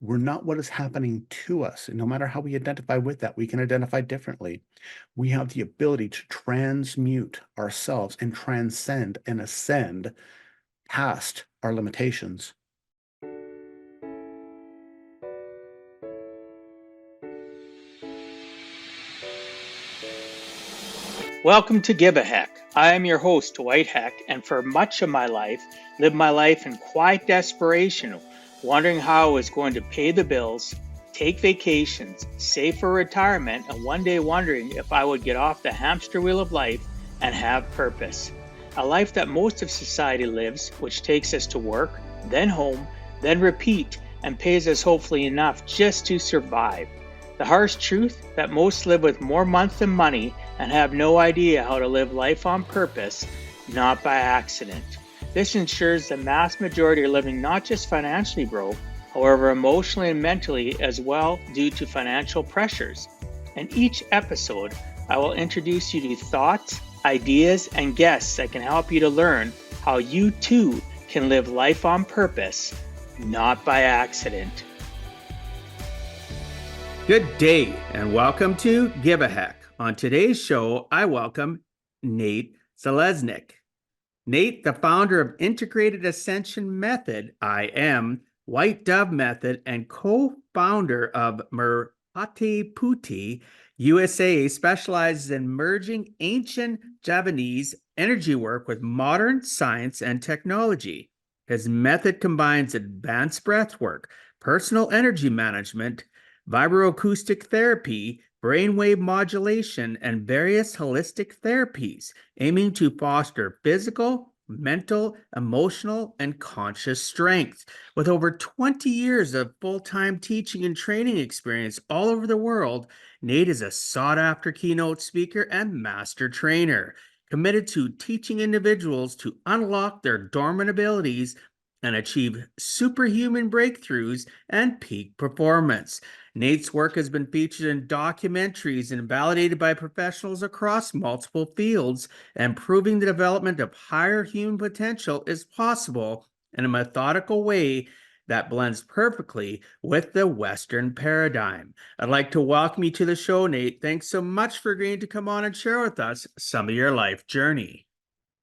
We're not what is happening to us. And no matter how we identify with that, we can identify differently. We have the ability to transmute ourselves and transcend and ascend past our limitations. Welcome to Give a Heck. I am your host, Dwight Heck, and for much of my life, lived my life in quiet desperation, wondering how I was going to pay the bills, take vacations, save for retirement, and one day wondering if I would get off the hamster wheel of life and have purpose. A life that most of society lives, which takes us to work, then home, then repeat, and pays us hopefully enough just to survive. The harsh truth that most live with more month than money and have no idea how to live life on purpose, not by accident. This ensures the mass majority are living not just financially broke, however emotionally and mentally as well due to financial pressures. In each episode, I will introduce you to thoughts, ideas, and guests that can help you to learn how you too can live life on purpose, not by accident. Good day and welcome to Give a Heck. On today's show, I welcome Nate Zeleznick. Nate, the founder of Integrated Ascension Method, IM, White Dove Method, and co-founder of Merpati Putti USA, specializes in merging ancient Javanese energy work with modern science and technology. His method combines advanced breathwork, personal energy management, vibroacoustic therapy, brainwave modulation, and various holistic therapies, aiming to foster physical, mental, emotional, and conscious strength. With over 20 years of full-time teaching and training experience all over the world, Nate is a sought-after keynote speaker and master trainer, committed to teaching individuals to unlock their dormant abilities and achieve superhuman breakthroughs and peak performance. Nate's work has been featured in documentaries and validated by professionals across multiple fields, and proving the development of higher human potential is possible in a methodical way that blends perfectly with the Western paradigm. I'd like to welcome you to the show, Nate. Thanks so much for agreeing to come on and share with us some of your life journey.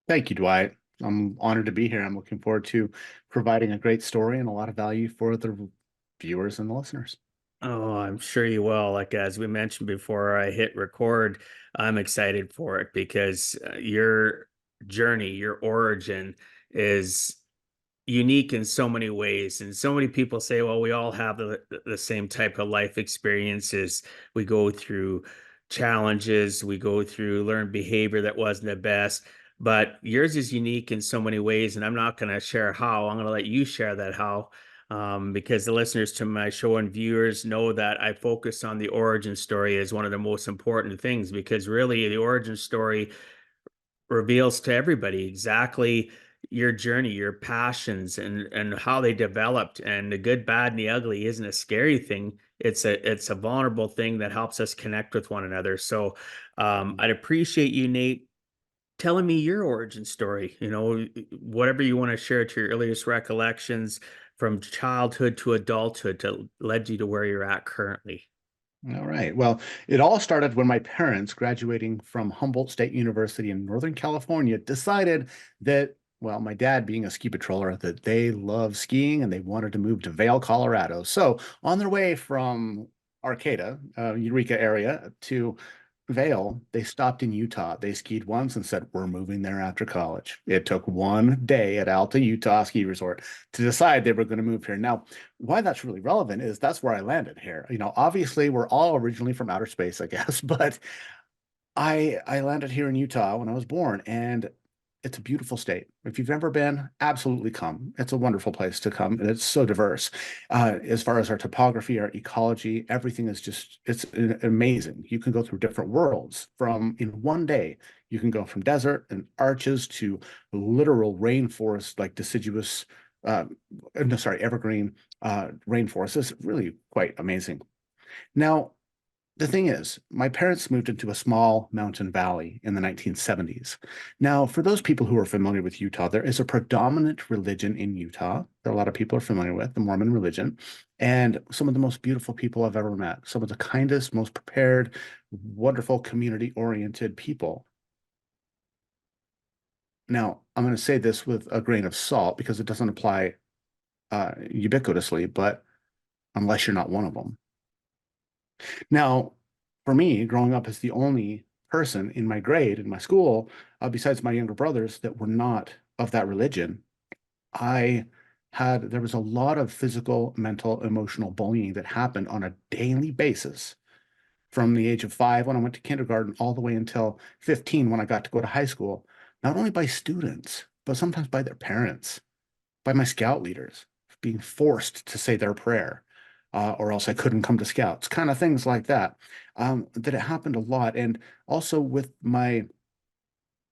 Thank you, Dwight. I'm honored to be here. I'm looking forward to providing a great story and a lot of value for the viewers and the listeners. Oh, I'm sure you will. Like, as we mentioned before I hit record, I'm excited for it because your journey, your origin is unique in so many ways. And so many people say, well, we all have the same type of life experiences. We go through challenges, we go through learned behavior that wasn't the best. But yours is unique in so many ways. And I'm not going to share how. I'm going to let you share that how, because the listeners to my show and viewers know that I focus on the origin story as one of the most important things, because really the origin story reveals to everybody exactly your journey, your passions, and how they developed. And the good, bad, and the ugly isn't a scary thing. It's a vulnerable thing that helps us connect with one another. So I'd appreciate you, Nate, telling me your origin story. You know, whatever you want to share to your earliest recollections from childhood to adulthood to led you to where you're at currently. All right. Well, it all started when my parents, graduating from Humboldt State University in Northern California, decided that, well, my dad being a ski patroller, that they love skiing and they wanted to move to Vail, Colorado. So on their way from Arcata, Eureka area, to Vail, they stopped in Utah. They skied once and said, we're moving there after college. It took one day at Alta, Utah Ski Resort to decide they were going to move here. Now, why that's really relevant is that's where I landed here. You know, obviously we're all originally from outer space, I guess, but I landed here in Utah when I was born, and it's a beautiful state. If you've ever been, absolutely come. It's a wonderful place to come, and it's so diverse. As far as our topography, our ecology, everything is just, it's amazing. You can go through different worlds from in one day. You can go from desert and arches to literal rainforest, like deciduous, no, sorry, evergreen rainforest. It's really quite amazing. Now, the thing is, my parents moved into a small mountain valley in the 1970s. Now, for those people who are familiar with Utah, there is a predominant religion in Utah that a lot of people are familiar with, the Mormon religion. and some of the most beautiful people I've ever met, some of the kindest, most prepared, wonderful, community-oriented people. Now, I'm going to say this with a grain of salt because it doesn't apply ubiquitously, but unless you're not one of them. Now, for me, growing up as the only person in my grade, in my school, besides my younger brothers that were not of that religion, there was a lot of physical, mental, emotional bullying that happened on a daily basis from the age of 5 when I went to kindergarten all the way until 15 when I got to go to high school, not only by students, but sometimes by their parents, by my scout leaders, being forced to say their prayer, or else I couldn't come to scouts, kind of things like that. That it happened a lot. And also with my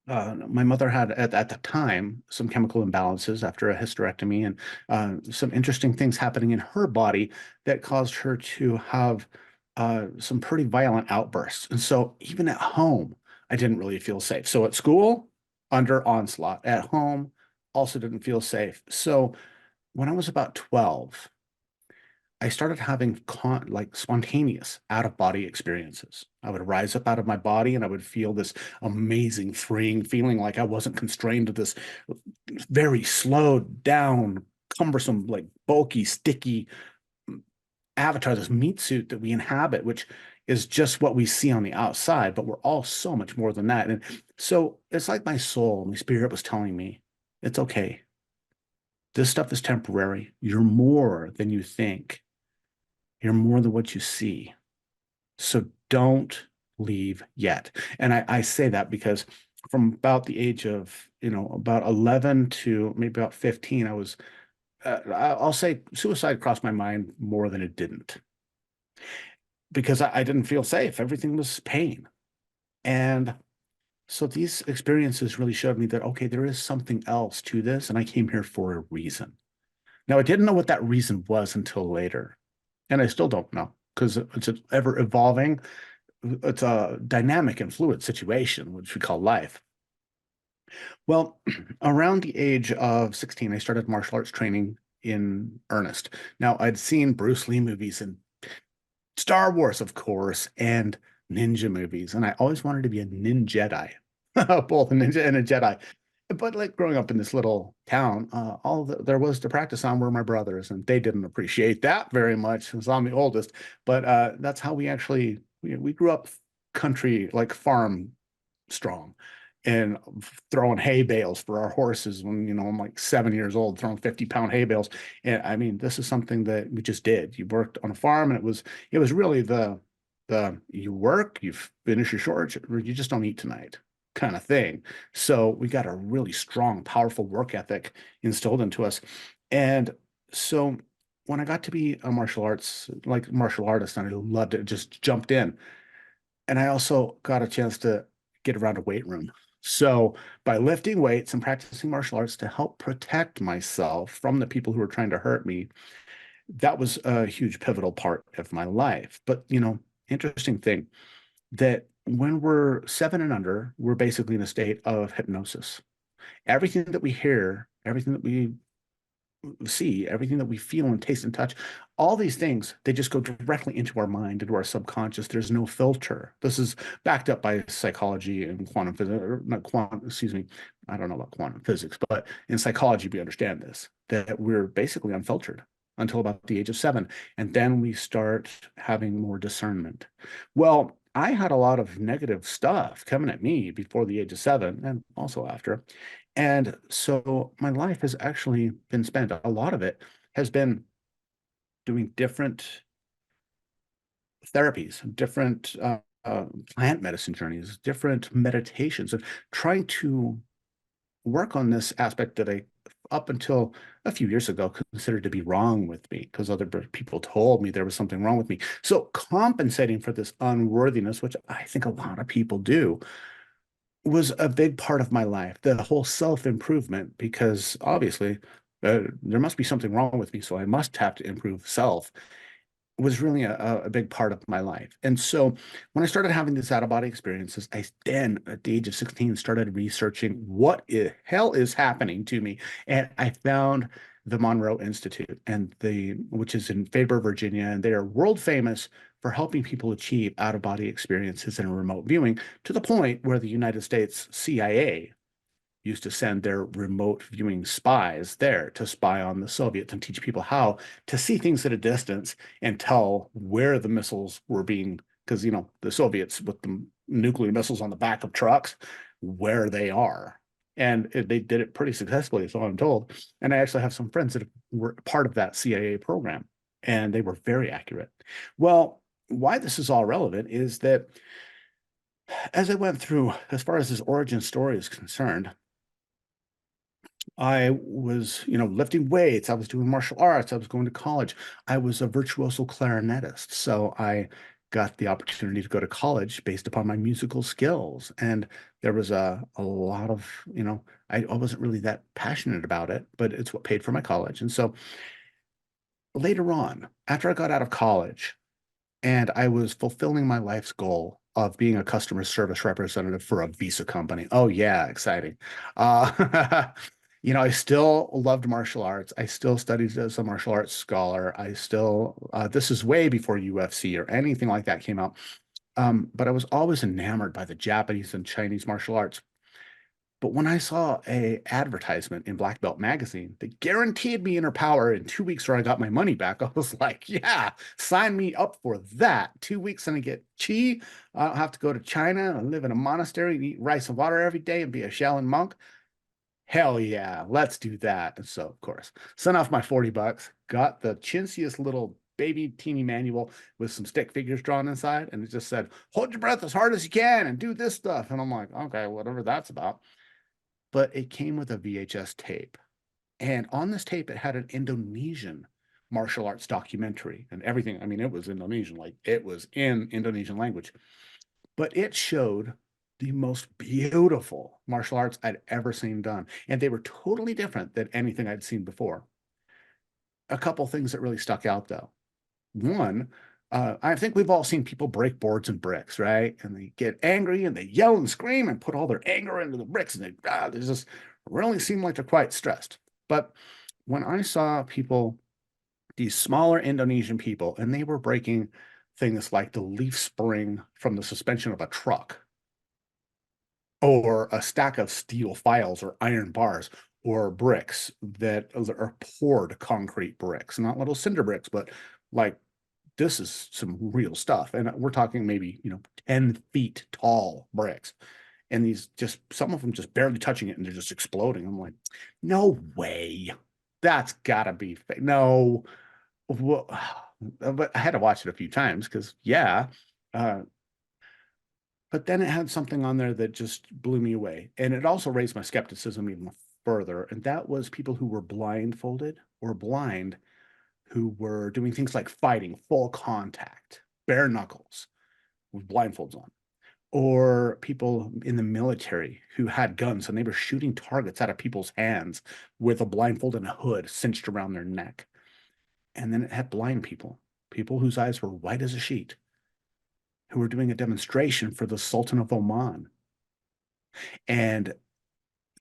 mother had at the time some chemical imbalances after a hysterectomy and some interesting things happening in her body that caused her to have some pretty violent outbursts. And so even at home, I didn't really feel safe. So at school, under onslaught. At home, also didn't feel safe. So when I was about 12, I started having like spontaneous out of body experiences. I would rise up out of my body and I would feel this amazing freeing feeling like I wasn't constrained to this very slowed down, cumbersome, like bulky, sticky avatar, this meat suit that we inhabit, which is just what we see on the outside, but we're all so much more than that. And so it's like my soul, my spirit was telling me, it's okay. This stuff is temporary. You're more than you think. You're more than what you see. So don't leave yet. And I say that because from about the age of, about 11 to maybe about 15, I'll say suicide crossed my mind more than it didn't because I didn't feel safe. Everything was pain. And so these experiences really showed me that, okay, there is something else to this. And I came here for a reason. Now, I didn't know what that reason was until later. And I still don't know because it's ever evolving. It's a dynamic and fluid situation, which we call life. Well, around the age of 16, I started martial arts training in earnest. Now, I'd seen Bruce Lee movies and Star Wars, of course, and ninja movies, and I always wanted to be a ninja Jedi, both a ninja and a Jedi. But like growing up in this little town, there was to practice on were my brothers, and they didn't appreciate that very much since I'm the oldest. But that's how we grew up country, like farm strong, and throwing hay bales for our horses when I'm like 7 years old, throwing 50-pound hay bales. And I mean, this is something that we just did. You worked on a farm, and it was really the you work, you finish your chores, or you just don't eat tonight kind of thing. So we got a really strong, powerful work ethic instilled into us. And so when I got to be a martial artist, and I loved it, just jumped in. And I also got a chance to get around a weight room. So by lifting weights and practicing martial arts to help protect myself from the people who were trying to hurt me, that was a huge pivotal part of my life. But, interesting thing that when we're 7 and under, we're basically in a state of hypnosis. Everything that we hear, everything that we see, everything that we feel and taste and touch, all these things, they just go directly into our mind, into our subconscious. There's no filter. This is backed up by psychology and quantum physics, or not quantum, excuse me. I don't know about quantum physics, but in psychology, we understand this, that we're basically unfiltered until about the age of 7. And then we start having more discernment. Well, I had a lot of negative stuff coming at me before the age of 7 and also after. And so my life has actually been spent, a lot of it has been doing different therapies, different plant medicine journeys, different meditations, and trying to work on this aspect that I, up until a few years ago, considered to be wrong with me because other people told me there was something wrong with me. So compensating for this unworthiness, which I think a lot of people do, was a big part of my life, the whole self-improvement, because obviously there must be something wrong with me, so I must have to improve self, was really a big part of my life. And so when I started having these out-of-body experiences, I then, at the age of 16, started researching what hell is happening to me. And I found the Monroe Institute, which is in Faber, Virginia, and they are world famous for helping people achieve out-of-body experiences in remote viewing to the point where the United States CIA used to send their remote viewing spies there to spy on the Soviets and teach people how to see things at a distance and tell where the missiles were being, because, the Soviets with the nuclear missiles on the back of trucks, where they are. And they did it pretty successfully, so I'm told. And I actually have some friends that were part of that CIA program, and they were very accurate. Well, why this is all relevant is that as I went through, as far as his origin story is concerned, I was, lifting weights. I was doing martial arts. I was going to college. I was a virtuoso clarinetist. So I got the opportunity to go to college based upon my musical skills. And there was a lot of, I wasn't really that passionate about it, but it's what paid for my college. And so later on, after I got out of college and I was fulfilling my life's goal of being a customer service representative for a Visa company. Oh yeah, exciting. Uh, I still loved martial arts. I still studied as a martial arts scholar. This is way before UFC or anything like that came out. But I was always enamored by the Japanese and Chinese martial arts. But when I saw a advertisement in Black Belt magazine that guaranteed me inner power in 2 weeks or I got my money back, I was like, yeah, sign me up for that. 2 weeks and I get chi. I don't have to go to China and live in a monastery and eat rice and water every day and be a Shaolin monk. Hell yeah, let's do that. And so, of course, sent off my $40, got the chintziest little baby teeny manual with some stick figures drawn inside. And it just said, hold your breath as hard as you can and do this stuff. And I'm like, okay, whatever that's about. But it came with a VHS tape. And on this tape, it had an Indonesian martial arts documentary and everything. I mean, it was Indonesian, like it was in Indonesian language, but it showed the most beautiful martial arts I'd ever seen done. And they were totally different than anything I'd seen before. A couple things that really stuck out, though. One, I think we've all seen people break boards and bricks, right? And they get angry and they yell and scream and put all their anger into the bricks and they just really seem like they're quite stressed. But when I saw people, these smaller Indonesian people, and they were breaking things like the leaf spring from the suspension of a truck, or a stack of steel files or iron bars, or bricks that are poured concrete bricks, not little cinder bricks, but like this is some real stuff. And we're talking maybe, 10 feet tall bricks. And these just, some of them just barely touching it and they're just exploding. I'm like, no way. That's gotta be fake. No. Well, but I had to watch it a few times because, yeah. But then it had something on there that just blew me away. And it also raised my skepticism even further. And that was people who were blindfolded or blind who were doing things like fighting full contact, bare knuckles with blindfolds on, or people in the military who had guns and they were shooting targets out of people's hands with a blindfold and a hood cinched around their neck. And then it had blind people, people whose eyes were white as a sheet, who were doing a demonstration for the Sultan of Oman. And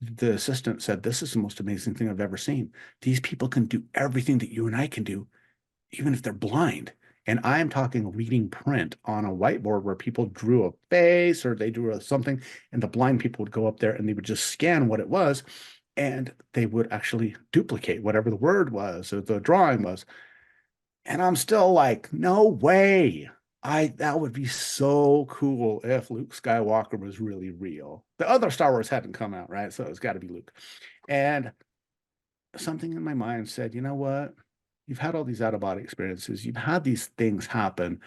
the assistant said, this is the most amazing thing I've ever seen. These people can do everything that you and I can do, even if they're blind. And I'm talking reading print on a whiteboard where people drew a face or they drew something, and the blind people would go up there and they would just scan what it was, and they would actually duplicate whatever the word was or the drawing was. And I'm still like, no way. That would be so cool if Luke Skywalker was really real. The other Star Wars hadn't come out, right? So it's got to be Luke. And something in my mind said, you know what? You've had all these out-of-body experiences. You've had these things happen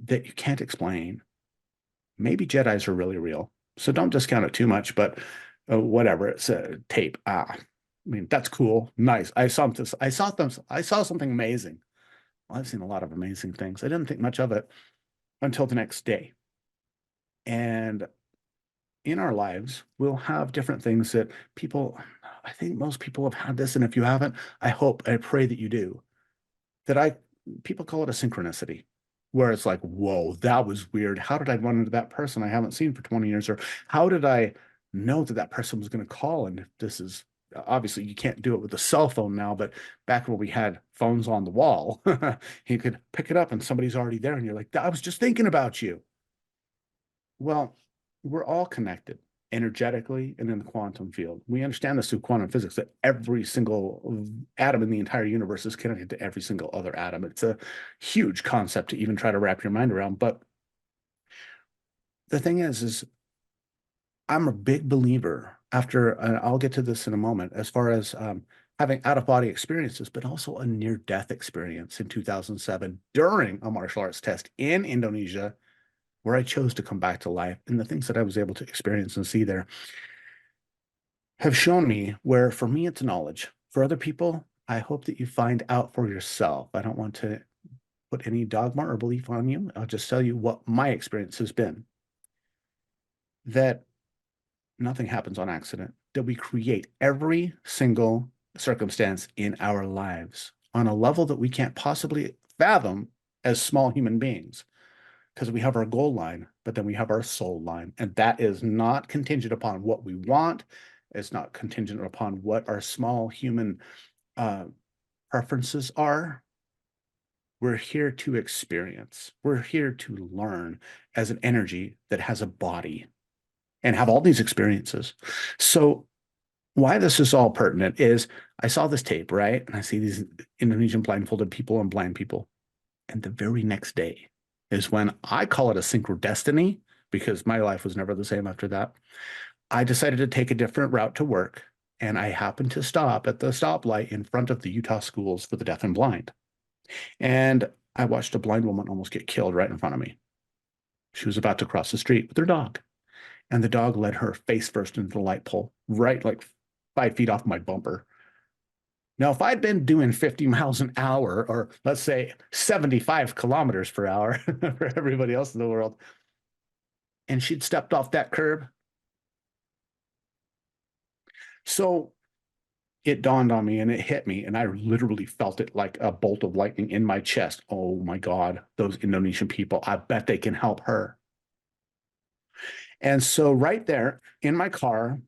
that you can't explain. Maybe Jedis are really real. So don't discount it too much, but whatever. It's a tape. I mean, that's cool. Nice. I saw something amazing. Well, I've seen a lot of amazing things. I didn't think much of it until the next day. And in our lives, we'll have different things that I think most people have had this. And if you haven't, I pray that you do. People call it a synchronicity, where it's like, whoa, that was weird. How did I run into that person I haven't seen for 20 years? Or how did I know that person was going to call? And this is obviously you can't do it with a cell phone now, but back when we had phones on the wall, you could pick it up and somebody's already there and you're like, I was just thinking about you. Well, we're all connected energetically and in the quantum field. We understand this through quantum physics that every single atom in the entire universe is connected to every single other atom. It's a huge concept to even try to wrap your mind around. But the thing is I'm a big believer after, and I'll get to this in a moment, as far as having out-of-body experiences, but also a near-death experience in 2007 during a martial arts test in Indonesia, where I chose to come back to life. And the things that I was able to experience and see there have shown me where, for me, it's knowledge. For other people, I hope that you find out for yourself. I don't want to put any dogma or belief on you. I'll just tell you what my experience has been. That nothing happens on accident, that we create every single circumstance in our lives on a level that we can't possibly fathom as small human beings, because we have our goal line, but then we have our soul line. And that is not contingent upon what we want. It's not contingent upon what our small human preferences are. We're here to experience. We're here to learn as an energy that has a body and have all these experiences. So why this is all pertinent is I saw this tape, right? And I see these Indonesian blindfolded people and blind people. And the very next day is when I call it a synchrodestiny, because my life was never the same after that. I decided to take a different route to work. And I happened to stop at the stoplight in front of the Utah Schools for the Deaf and Blind. And I watched a blind woman almost get killed right in front of me. She was about to cross the street with her dog. And the dog led her face first into the light pole, right like 5 feet off my bumper. Now, if I'd been doing 50 miles an hour, or let's say 75 kilometers per hour for everybody else in the world, and she'd stepped off that curb. So it dawned on me and it hit me, and I literally felt it like a bolt of lightning in my chest. Oh my God, those Indonesian people, I bet they can help her. And so right there in my car,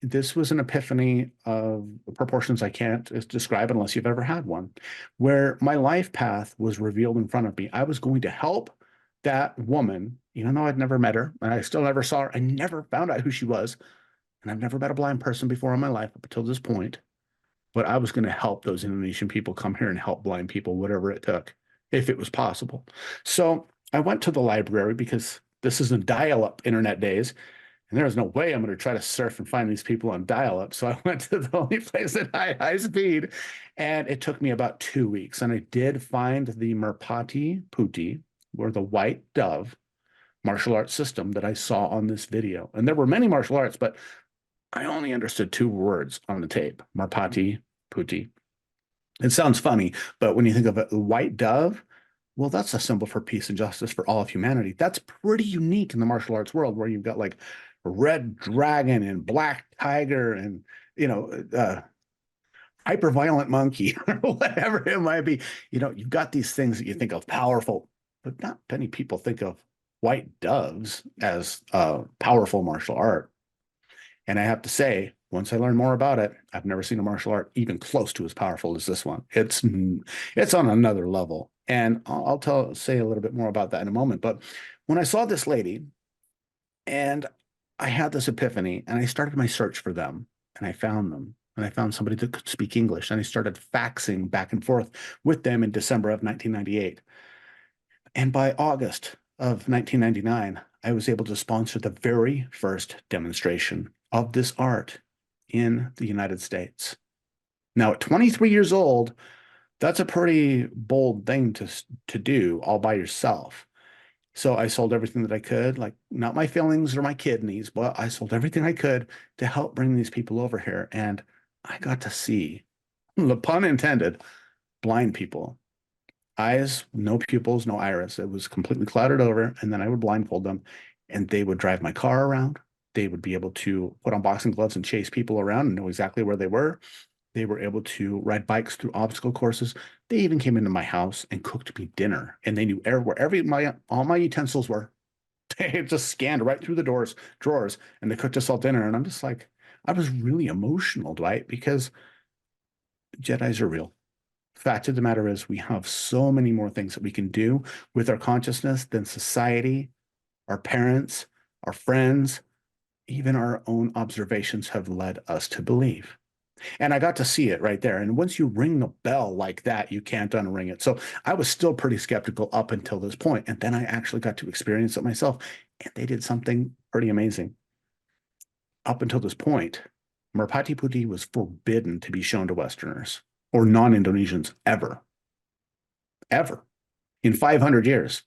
this was an epiphany of proportions I can't describe unless you've ever had one, where my life path was revealed in front of me. I was going to help that woman, even though I'd never met her, and I still never saw her. I never found out who she was. And I've never met a blind person before in my life up until this point. But I was going to help those Indonesian people come here and help blind people, whatever it took, if it was possible. So I went to the library, because this is in dial-up internet days, and there was no way I'm going to try to surf and find these people on dial-up. So I went to the only place at high speed, and it took me about 2 weeks. And I did find the Merpati Putti, or the white dove, martial arts system that I saw on this video. And there were many martial arts, but I only understood 2 words on the tape: Merpati Putti. It sounds funny, but when you think of a white dove, well, that's a symbol for peace and justice for all of humanity. That's pretty unique in the martial arts world, where you've got like red dragon and black tiger and, hyper violent monkey or whatever it might be. You've got these things that you think of powerful, but not many people think of white doves as powerful martial art. And I have to say, once I learned more about it, I've never seen a martial art even close to as powerful as this one. It's on another level. And I'll say a little bit more about that in a moment. But when I saw this lady, and I had this epiphany, and I started my search for them, and I found them, and I found somebody that could speak English, and I started faxing back and forth with them in December of 1998. And by August of 1999, I was able to sponsor the very first demonstration of this art in the United States. Now, at 23 years old, that's a pretty bold thing to do all by yourself. So I sold everything that I could, like not my feelings or my kidneys, but I sold everything I could to help bring these people over here. And I got to see, the pun intended, blind people. Eyes, no pupils, no iris. It was completely clouded over. And then I would blindfold them, and they would drive my car around. They would be able to put on boxing gloves and chase people around and know exactly where they were. They were able to ride bikes through obstacle courses. They even came into my house and cooked me dinner. And they knew where all my utensils were. They just scanned right through the drawers, and they cooked us all dinner. And I'm just like, I was really emotional, Dwight, because Jedis are real. Fact of the matter is, we have so many more things that we can do with our consciousness than society, our parents, our friends, even our own observations have led us to believe. And I got to see it right there. And once you ring a bell like that, you can't unring it. So I was still pretty skeptical up until this point. And then I actually got to experience it myself. And they did something pretty amazing. Up until this point, Merpati Putih was forbidden to be shown to Westerners or non-Indonesians ever, ever in 500 years.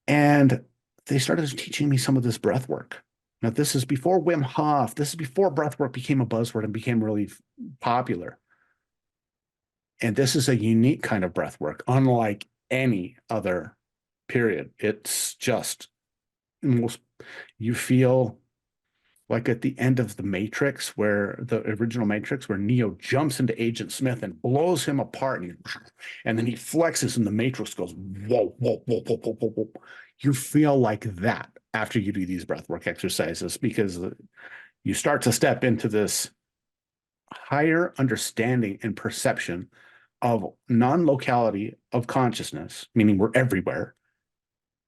And they started teaching me some of this breath work. Now, this is before Wim Hof. This is before breathwork became a buzzword and became really popular. And this is a unique kind of breathwork, unlike any other period. It's just most, you feel like at the end of the Matrix, where the original Matrix, where Neo jumps into Agent Smith and blows him apart, and then he flexes and the Matrix goes, whoa, whoa, whoa, whoa, whoa, whoa, whoa. You feel like that after you do these breathwork exercises, because you start to step into this higher understanding and perception of non-locality of consciousness, meaning we're everywhere,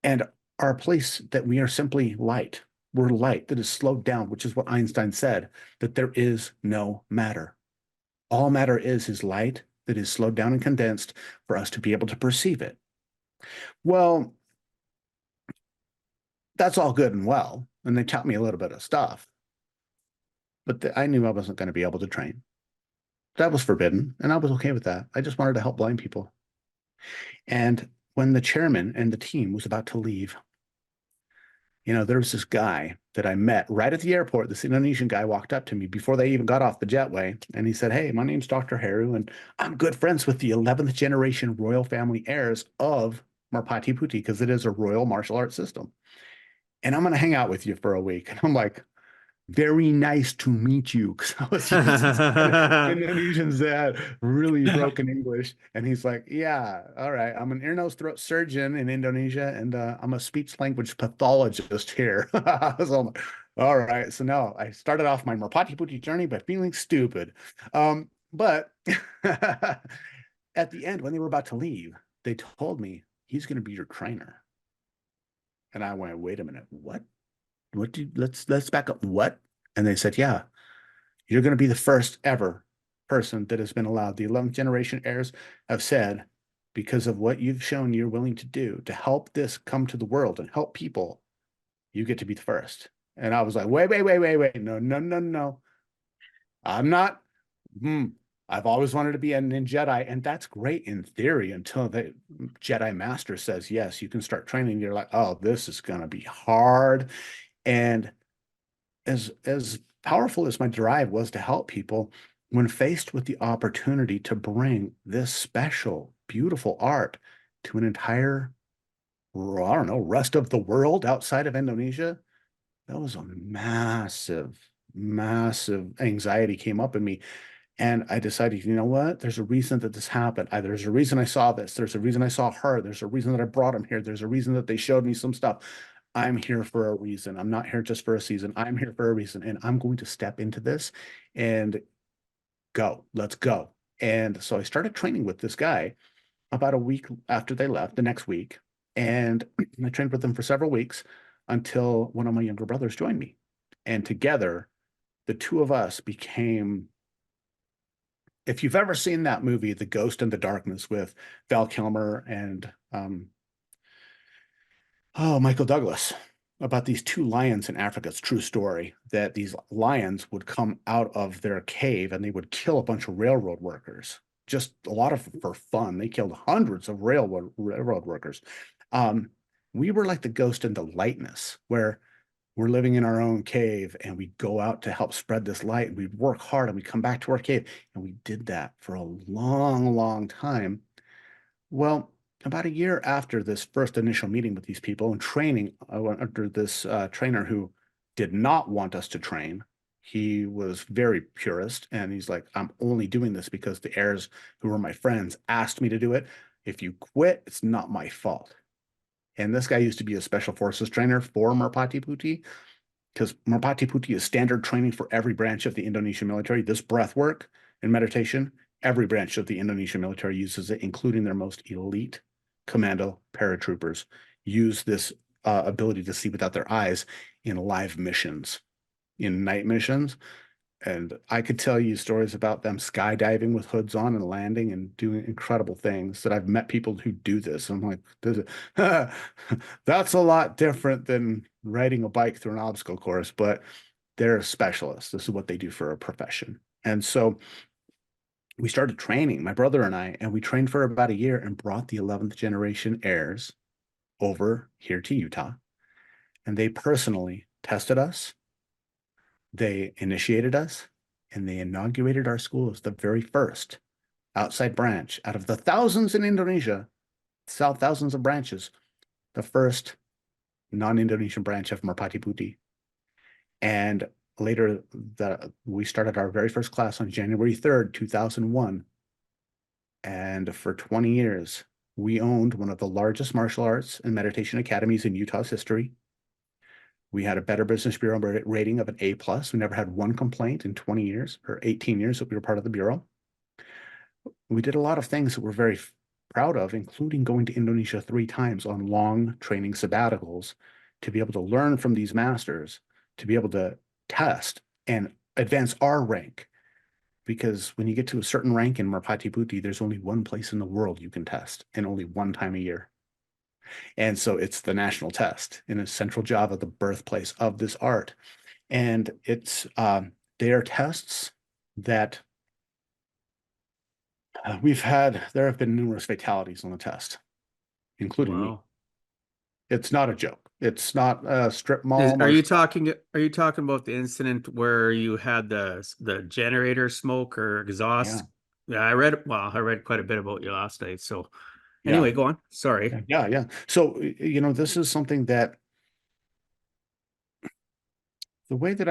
and our place that we are simply light. We're light that is slowed down, which is what Einstein said, that there is no matter. All matter is light that is slowed down and condensed for us to be able to perceive it. Well, that's all good and well. And they taught me a little bit of stuff, but I knew I wasn't going to be able to train. That was forbidden, and I was okay with that. I just wanted to help blind people. And when the chairman and the team was about to leave, there was this guy that I met right at the airport. This Indonesian guy walked up to me before they even got off the jetway, and he said, "Hey, my name's Dr. Heru, and I'm good friends with the 11th generation royal family heirs of Merpati Putih, because it is a royal martial arts system. And I'm going to hang out with you for a week." And I'm like, "Very nice to meet you," because I was using some Indonesians that had really broken English. And he's like, "Yeah, all right. I'm an ear, nose, throat surgeon in Indonesia, and I'm a speech language pathologist here." So I'm like, all right. So no, I started off my Merpati Putih journey by feeling stupid. But at the end, when they were about to leave, they told me, "He's going to be your trainer." And I went, "Wait a minute, what? Let's back up. What?" And they said, "Yeah, you're going to be the first ever person that has been allowed. The 11th generation heirs have said, because of what you've shown you're willing to do to help this come to the world and help people, you get to be the first." And I was like, wait, no, no, no, no. I'm not. I've always wanted to be a Jedi, and that's great in theory until the Jedi Master says, yes, you can start training. You're like, oh, this is going to be hard. And as powerful as my drive was to help people, when faced with the opportunity to bring this special, beautiful art to an entire, I don't know, rest of the world outside of Indonesia, that was a massive, massive anxiety came up in me. And I decided, you know what? There's a reason that this happened. There's a reason I saw this. There's a reason I saw her. There's a reason that I brought him here. There's a reason that they showed me some stuff. I'm here for a reason. I'm not here just for a season. I'm here for a reason. And I'm going to step into this and go. Let's go. And so I started training with this guy about a week after they left, the next week. And I trained with them for several weeks until one of my younger brothers joined me. And together, the two of us became, if you've ever seen that movie, The Ghost in the Darkness, with Val Kilmer and Michael Douglas, about these two lions in Africa. It's a true story that these lions would come out of their cave and they would kill a bunch of railroad workers. Just a lot of for fun. They killed hundreds of railroad workers. We were like the ghost in the lightness, where we're living in our own cave and we go out to help spread this light, and we'd work hard and we come back to our cave. And we did that for a long, long time. Well, about a year after this first initial meeting with these people and training, I went under this trainer who did not want us to train. He was very purist, and he's like, "I'm only doing this because the heirs who were my friends asked me to do it. If you quit, it's not my fault." And this guy used to be a special forces trainer for Merpati Putih. because Merpati Puti is standard training for every branch of the Indonesian military. This breath work and meditation, every branch of the Indonesian military uses it, including their most elite commando paratroopers use this ability to see without their eyes in live missions, in night missions. And I could tell you stories about them skydiving with hoods on and landing and doing incredible things that I've met people who do this. I'm like, that's a lot different than riding a bike through an obstacle course, but they're specialists. This is what they do for a profession. And so we started training, my brother and we trained for about a year and brought the 11th generation heirs over here to Utah. And they personally tested us, they initiated us, and they inaugurated our school as the very first outside branch out of the thousands in Indonesia, thousands of branches, the first non-Indonesian branch of Merpati Putih. And later, we started our very first class on January 3rd, 2001. And for 20 years, we owned one of the largest martial arts and meditation academies in Utah's history. We had a Better Business Bureau rating of an A+. We never had one complaint in 20 years or 18 years that we were part of the Bureau. We did a lot of things that we're very proud of, including going to Indonesia 3 times on long training sabbaticals to be able to learn from these masters, to be able to test and advance our rank. Because when you get to a certain rank in Merpati Putih, there's only one place in the world you can test, and only one time a year. And so it's the national test in a central Java, the birthplace of this art. And it's they are tests that there have been numerous fatalities on the test, including me. It's not a joke. It's not a strip mall. Are you talking about the incident where you had the generator smoke or exhaust? Yeah, I read quite a bit about you last night. So anyway, go on. Sorry. Yeah. So, this is something that the way that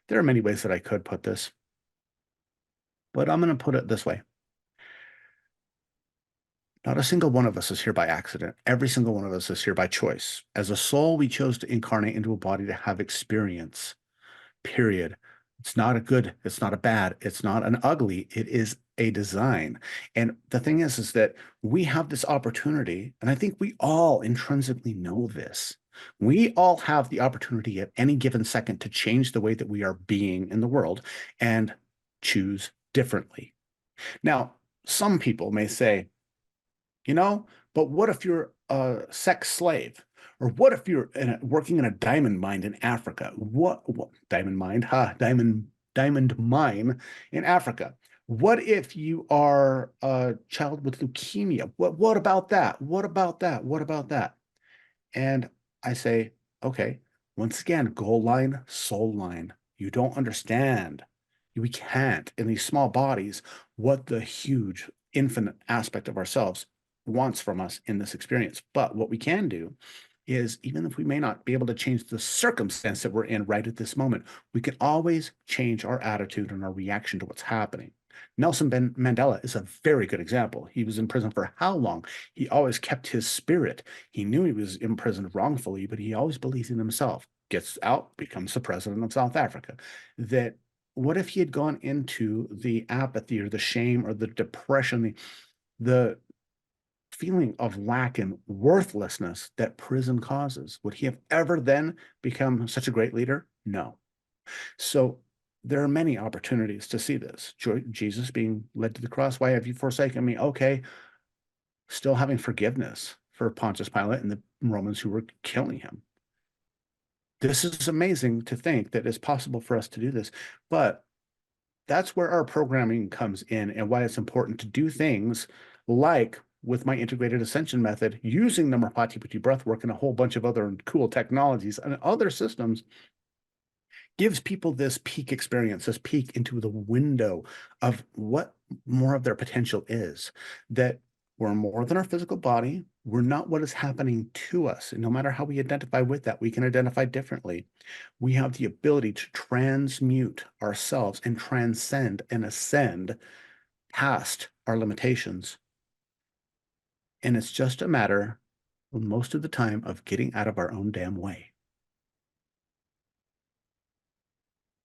there are many ways that I could put this, but I'm going to put it this way. Not a single one of us is here by accident. Every single one of us is here by choice. As a soul, we chose to incarnate into a body to have experience, period. It's not a good, it's not a bad, it's not an ugly, it is a design. And the thing is that we have this opportunity, and I think we all intrinsically know this. We all have the opportunity at any given second to change the way that we are being in the world and choose differently. Now, some people may say, but what if you're a sex slave? Or what if you're working in a diamond mine in Africa? What diamond mine? Diamond mine in Africa. What if you are a child with leukemia? What about that? What about that? What about that? And I say, okay, once again, goal line, soul line. You don't understand. We can't, in these small bodies, what the huge, infinite aspect of ourselves wants from us in this experience. But what we can do is, even if we may not be able to change the circumstance that we're in right at this moment, we can always change our attitude and our reaction to what's happening. Nelson Mandela is a very good example. He was in prison for how long? He always kept his spirit. He knew he was imprisoned wrongfully, but he always believed in himself. Gets out, becomes the president of South Africa. That what if he had gone into the apathy or the shame or the depression, the feeling of lack and worthlessness that prison causes? Would he have ever then become such a great leader? No. So there are many opportunities to see this. Jesus being led to the cross. Why have you forsaken me? Okay. Still having forgiveness for Pontius Pilate and the Romans who were killing him. This is amazing to think that it's possible for us to do this, but that's where our programming comes in and why it's important to do things like with my integrated ascension method, using the Merpati Putih breathwork and a whole bunch of other cool technologies and other systems, gives people this peek experience, this peek into the window of what more of their potential is, that we're more than our physical body. We're not what is happening to us. And no matter how we identify with that, we can identify differently. We have the ability to transmute ourselves and transcend and ascend past our limitations. And it's just a matter, most of the time, of getting out of our own damn way.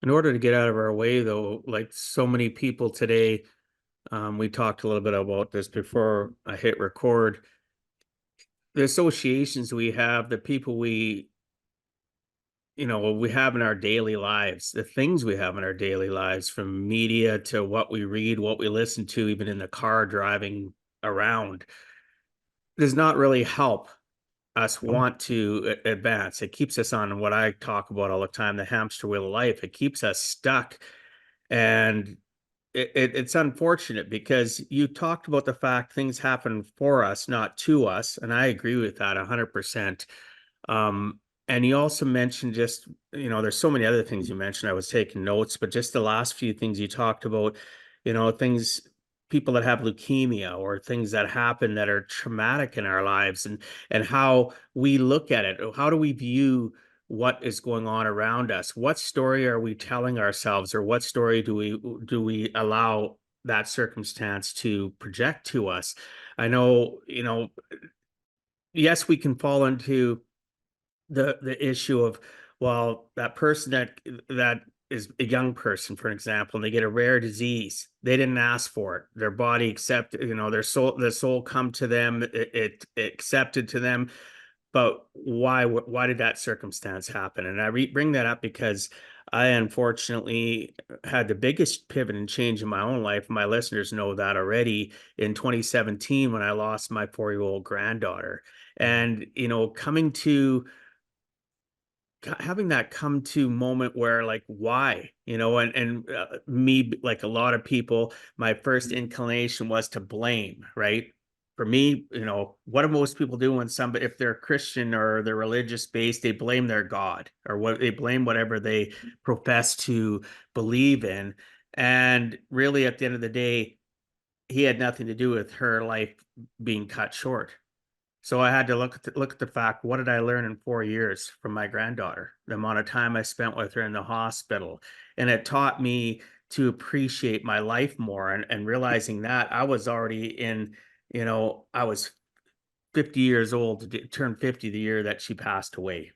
In order to get out of our way, though, like so many people today, we talked a little bit about this before I hit record. The associations we have, the people we have in our daily lives, the things we have in our daily lives, from media to what we read, what we listen to, even in the car driving around, does not really help us Oh, want to advance. It keeps us on what I talk about all the time, the hamster wheel of life. It keeps us stuck. And it's unfortunate because you talked about the fact things happen for us, not to us. And I agree with that 100%. And you also mentioned there's so many other things you mentioned. I was taking notes, but just the last few things you talked about, things, people that have leukemia or things that happen that are traumatic in our lives, and how we look at it. How do we view what is going on around us? What story are we telling ourselves, or what story do we allow that circumstance to project to us? I know, yes, we can fall into the issue of, well, that person that is a young person, for example, and they get a rare disease. They didn't ask for it. Their body accepted, the soul come to them, it accepted to them. But why did that circumstance happen? And I bring that up because I unfortunately had the biggest pivot and change in my own life. My listeners know that already, in 2017, when I lost my 4-year-old granddaughter. And coming to having that come to moment where, like, why, me, like a lot of people, my first inclination was to blame, right? For me, what do most people do when somebody, if they're Christian or they're religious based, they blame their God, or what they blame, whatever they profess to believe in. And really, at the end of the day, he had nothing to do with her life being cut short. So I had to look at the fact, what did I learn in 4 years from my granddaughter? The amount of time I spent with her in the hospital. And it taught me to appreciate my life more, and realizing that I was already I was 50 years old, to turn 50 the year that she passed away.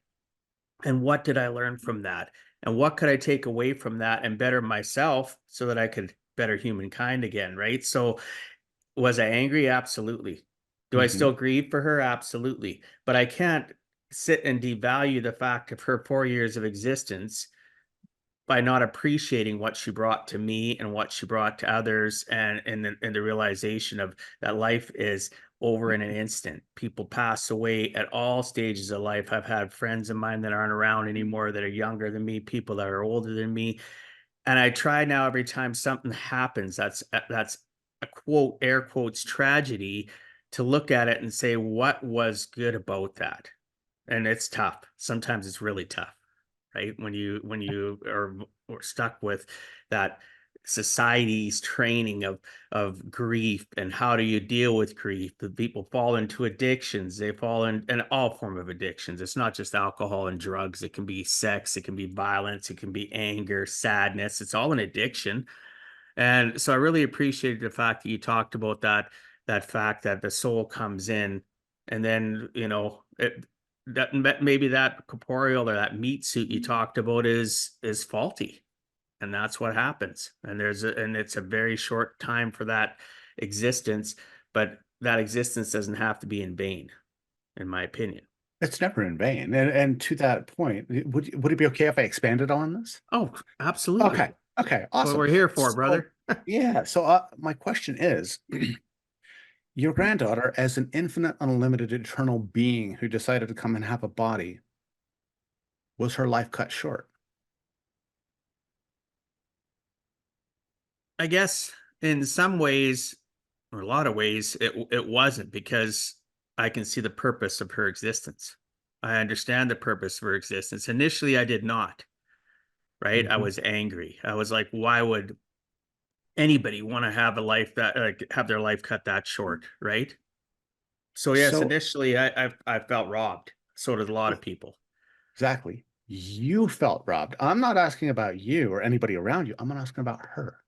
And what did I learn from that? And what could I take away from that and better myself so that I could better humankind again, right? So was I angry? Absolutely. Do I mhm. still grieve for her? Absolutely. But I can't sit and devalue the fact of her 4 years of existence by not appreciating what she brought to me and what she brought to others, and the realization of that life is over in an instant. People pass away at all stages of life. I've had friends of mine that aren't around anymore, that are younger than me, people that are older than me, and I try now, every time something happens that's a quote, air quotes, tragedy, to look at it and say, what was good about that? And it's tough. Sometimes it's really tough, right? When you are stuck with that society's training of grief, and how do you deal with grief. The people fall into addictions. They fall in all form of addictions. It's not just alcohol and drugs. It can be sex, it can be violence, it can be anger, sadness. It's all an addiction. And so I really appreciated the fact that you talked about that fact that the soul comes in, and then maybe that corporeal, or that meat suit you talked about, is faulty, and that's what happens. And it's a very short time for that existence, but that existence doesn't have to be in vain, in my opinion. It's never in vain. And to that point, would it be okay if I expanded on this? Oh, Okay. absolutely. Okay. What Awesome. we're here for, So brother. yeah. So my question is, your granddaughter, as an infinite, unlimited, eternal being who decided to come and have a body, was her life cut short? I guess in some ways, or a lot of ways, it wasn't, because I can see the purpose of her existence. I understand the purpose of her existence. Initially, I did not, right? I Mhm. was angry. I was like, why would anybody want to have a life that, like, have their life cut that short, right? So yes, So initially I felt robbed. So did a lot of people. exactly, you felt robbed. I'm not asking about you or anybody around you. I'm not asking about her.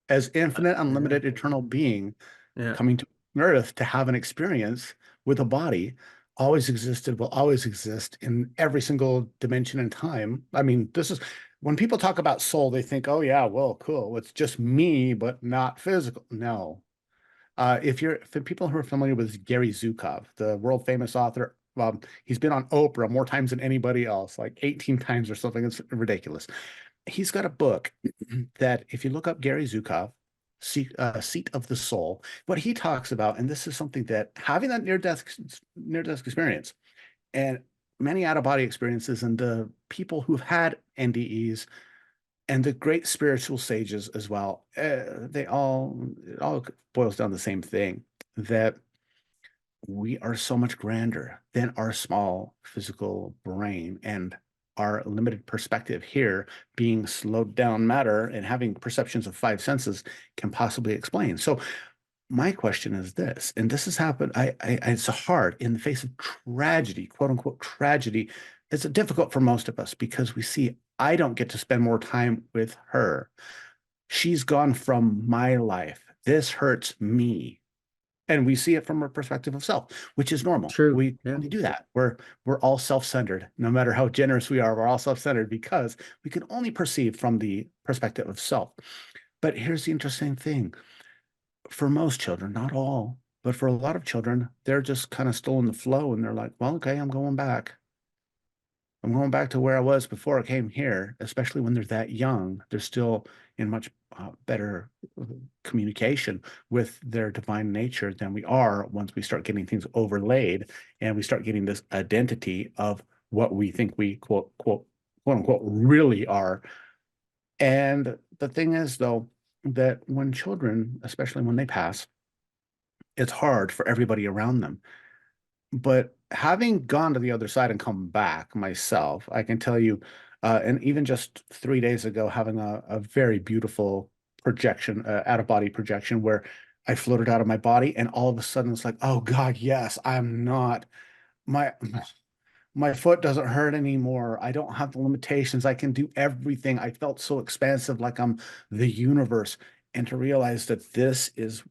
As infinite, Yeah, unlimited, eternal being yeah. coming to Earth to have an experience with a body, always existed, will always exist in every single dimension and time. I mean, this is when people talk about soul, they think, oh yeah, well, cool. It's just me, but not physical. No. For people who are familiar with Gary Zukov, the world famous author, he's been on Oprah more times than anybody else, like 18 times or something. It's ridiculous. He's got a book that if you look up Gary Zukov, Seat of the Soul, what he talks about, and this is something that having that near-death experience and many out-of-body experiences and the people who've had NDEs and the great spiritual sages as well, it all boils down to the same thing, that we are so much grander than our small physical brain, and our limited perspective here, being slowed down matter and having perceptions of five senses, can possibly explain. So my question is this, and this has happened. It's hard in the face of tragedy, quote unquote tragedy. It's difficult for most of us because we see I don't get to spend more time with her. She's gone from my life. This hurts me. And we see it from a perspective of self, which is normal. True. We Yeah. only do that. We're all self-centered. No matter how generous we are, we're all self-centered because we can only perceive from the perspective of self. But here's the interesting thing. For most children, not all, but for a lot of children, they're just kind of still in the flow and they're like, well, okay, I'm going back. I'm going back to where I was before I came here, especially when they're that young. They're still in much better communication with their divine nature than we are once we start getting things overlaid and we start getting this identity of what we think we quote unquote really are. And the thing is, though, that when children, especially when they pass, it's hard for everybody around them. But having gone to the other side and come back myself, I can tell you, and even just 3 days ago, having a very beautiful projection, out of body projection, where I floated out of my body, and all of a sudden it's like, oh God, yes, I'm not my my foot doesn't hurt anymore. I don't have the limitations. I can do everything. I felt so expansive, like I'm the universe. And to realize that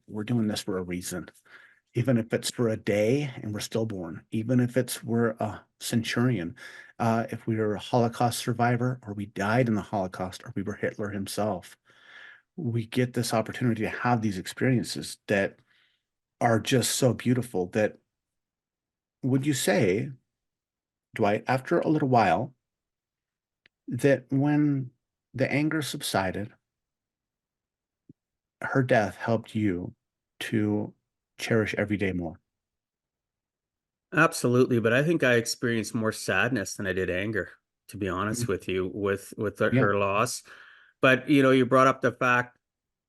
we're doing this for a reason, even if it's for a day and we're stillborn, even if we're a centurion, if we were a Holocaust survivor, or we died in the Holocaust, or we were Hitler himself, we get this opportunity to have these experiences that are just so beautiful. That, would you say, Dwight, after a little while, that when the anger subsided, her death helped you to cherish every day more? Absolutely, but I think I experienced more sadness than I did anger, to be Mhm. honest with you, with Yeah. her loss. But you brought up the fact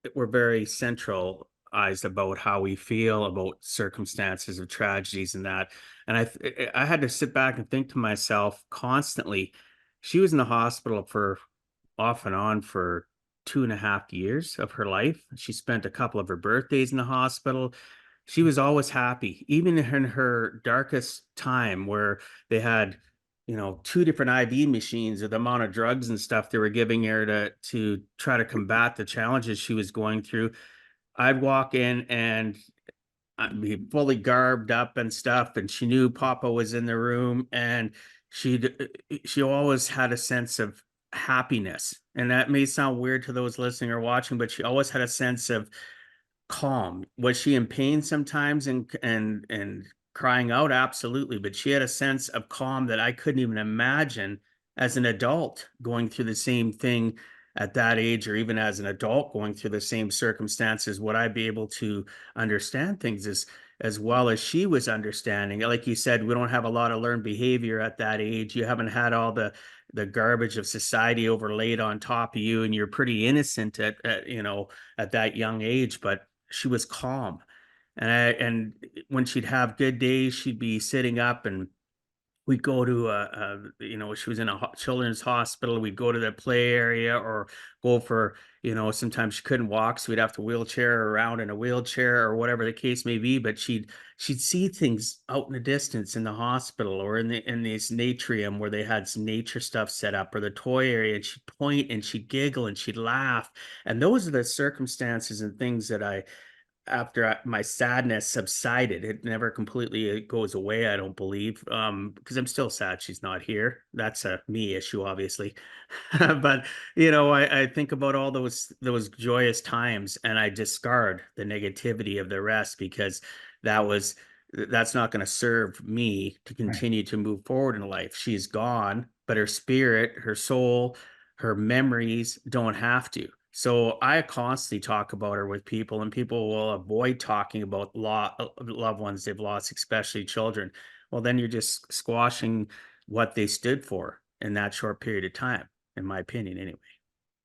that we're very centralized about how we feel about circumstances of tragedies and that. And I had to sit back and think to myself constantly. She was in the hospital for off and on for 2.5 years of her life. She spent a couple of her birthdays in the hospital. She was always happy, even in her darkest time where they had, two different IV machines with the amount of drugs and stuff they were giving her to try to combat the challenges she was going through. I'd walk in and I'd be fully garbed up and stuff, and she knew Papa was in the room, and she always had a sense of happiness. And that may sound weird to those listening or watching, but she always had a sense of calm. Was she in pain sometimes and crying out? Absolutely. But she had a sense of calm that I couldn't even imagine as an adult going through the same thing at that age, or even as an adult going through the same circumstances. Would I be able to understand things as well as she was understanding? Like you said, we don't have a lot of learned behavior at that age. You haven't had all the garbage of society overlaid on top of you, and you're pretty innocent at that young age. But she was calm. And when she'd have good days, she'd be sitting up, and we'd go to she was in a children's hospital. We'd go to the play area or go for, sometimes she couldn't walk, so we'd have to wheelchair her around in a wheelchair or whatever the case may be. But she'd see things out in the distance in the hospital, or in this natrium where they had some nature stuff set up, or the toy area, and she'd point and she'd giggle and she'd laugh. And those are the circumstances and things that after my sadness subsided. It never completely goes away, I don't believe, because I'm still sad she's not here. That's a me issue, obviously. But I think about all those joyous times, and I discard the negativity of the rest, because that's not going to serve me to Right. continue to move forward in life. She's gone, but her spirit, her soul, her memories don't have to. So I constantly talk about her with people, and people will avoid talking about loved ones they've lost, especially children. Well, then you're just squashing what they stood for in that short period of time, in my opinion, anyway.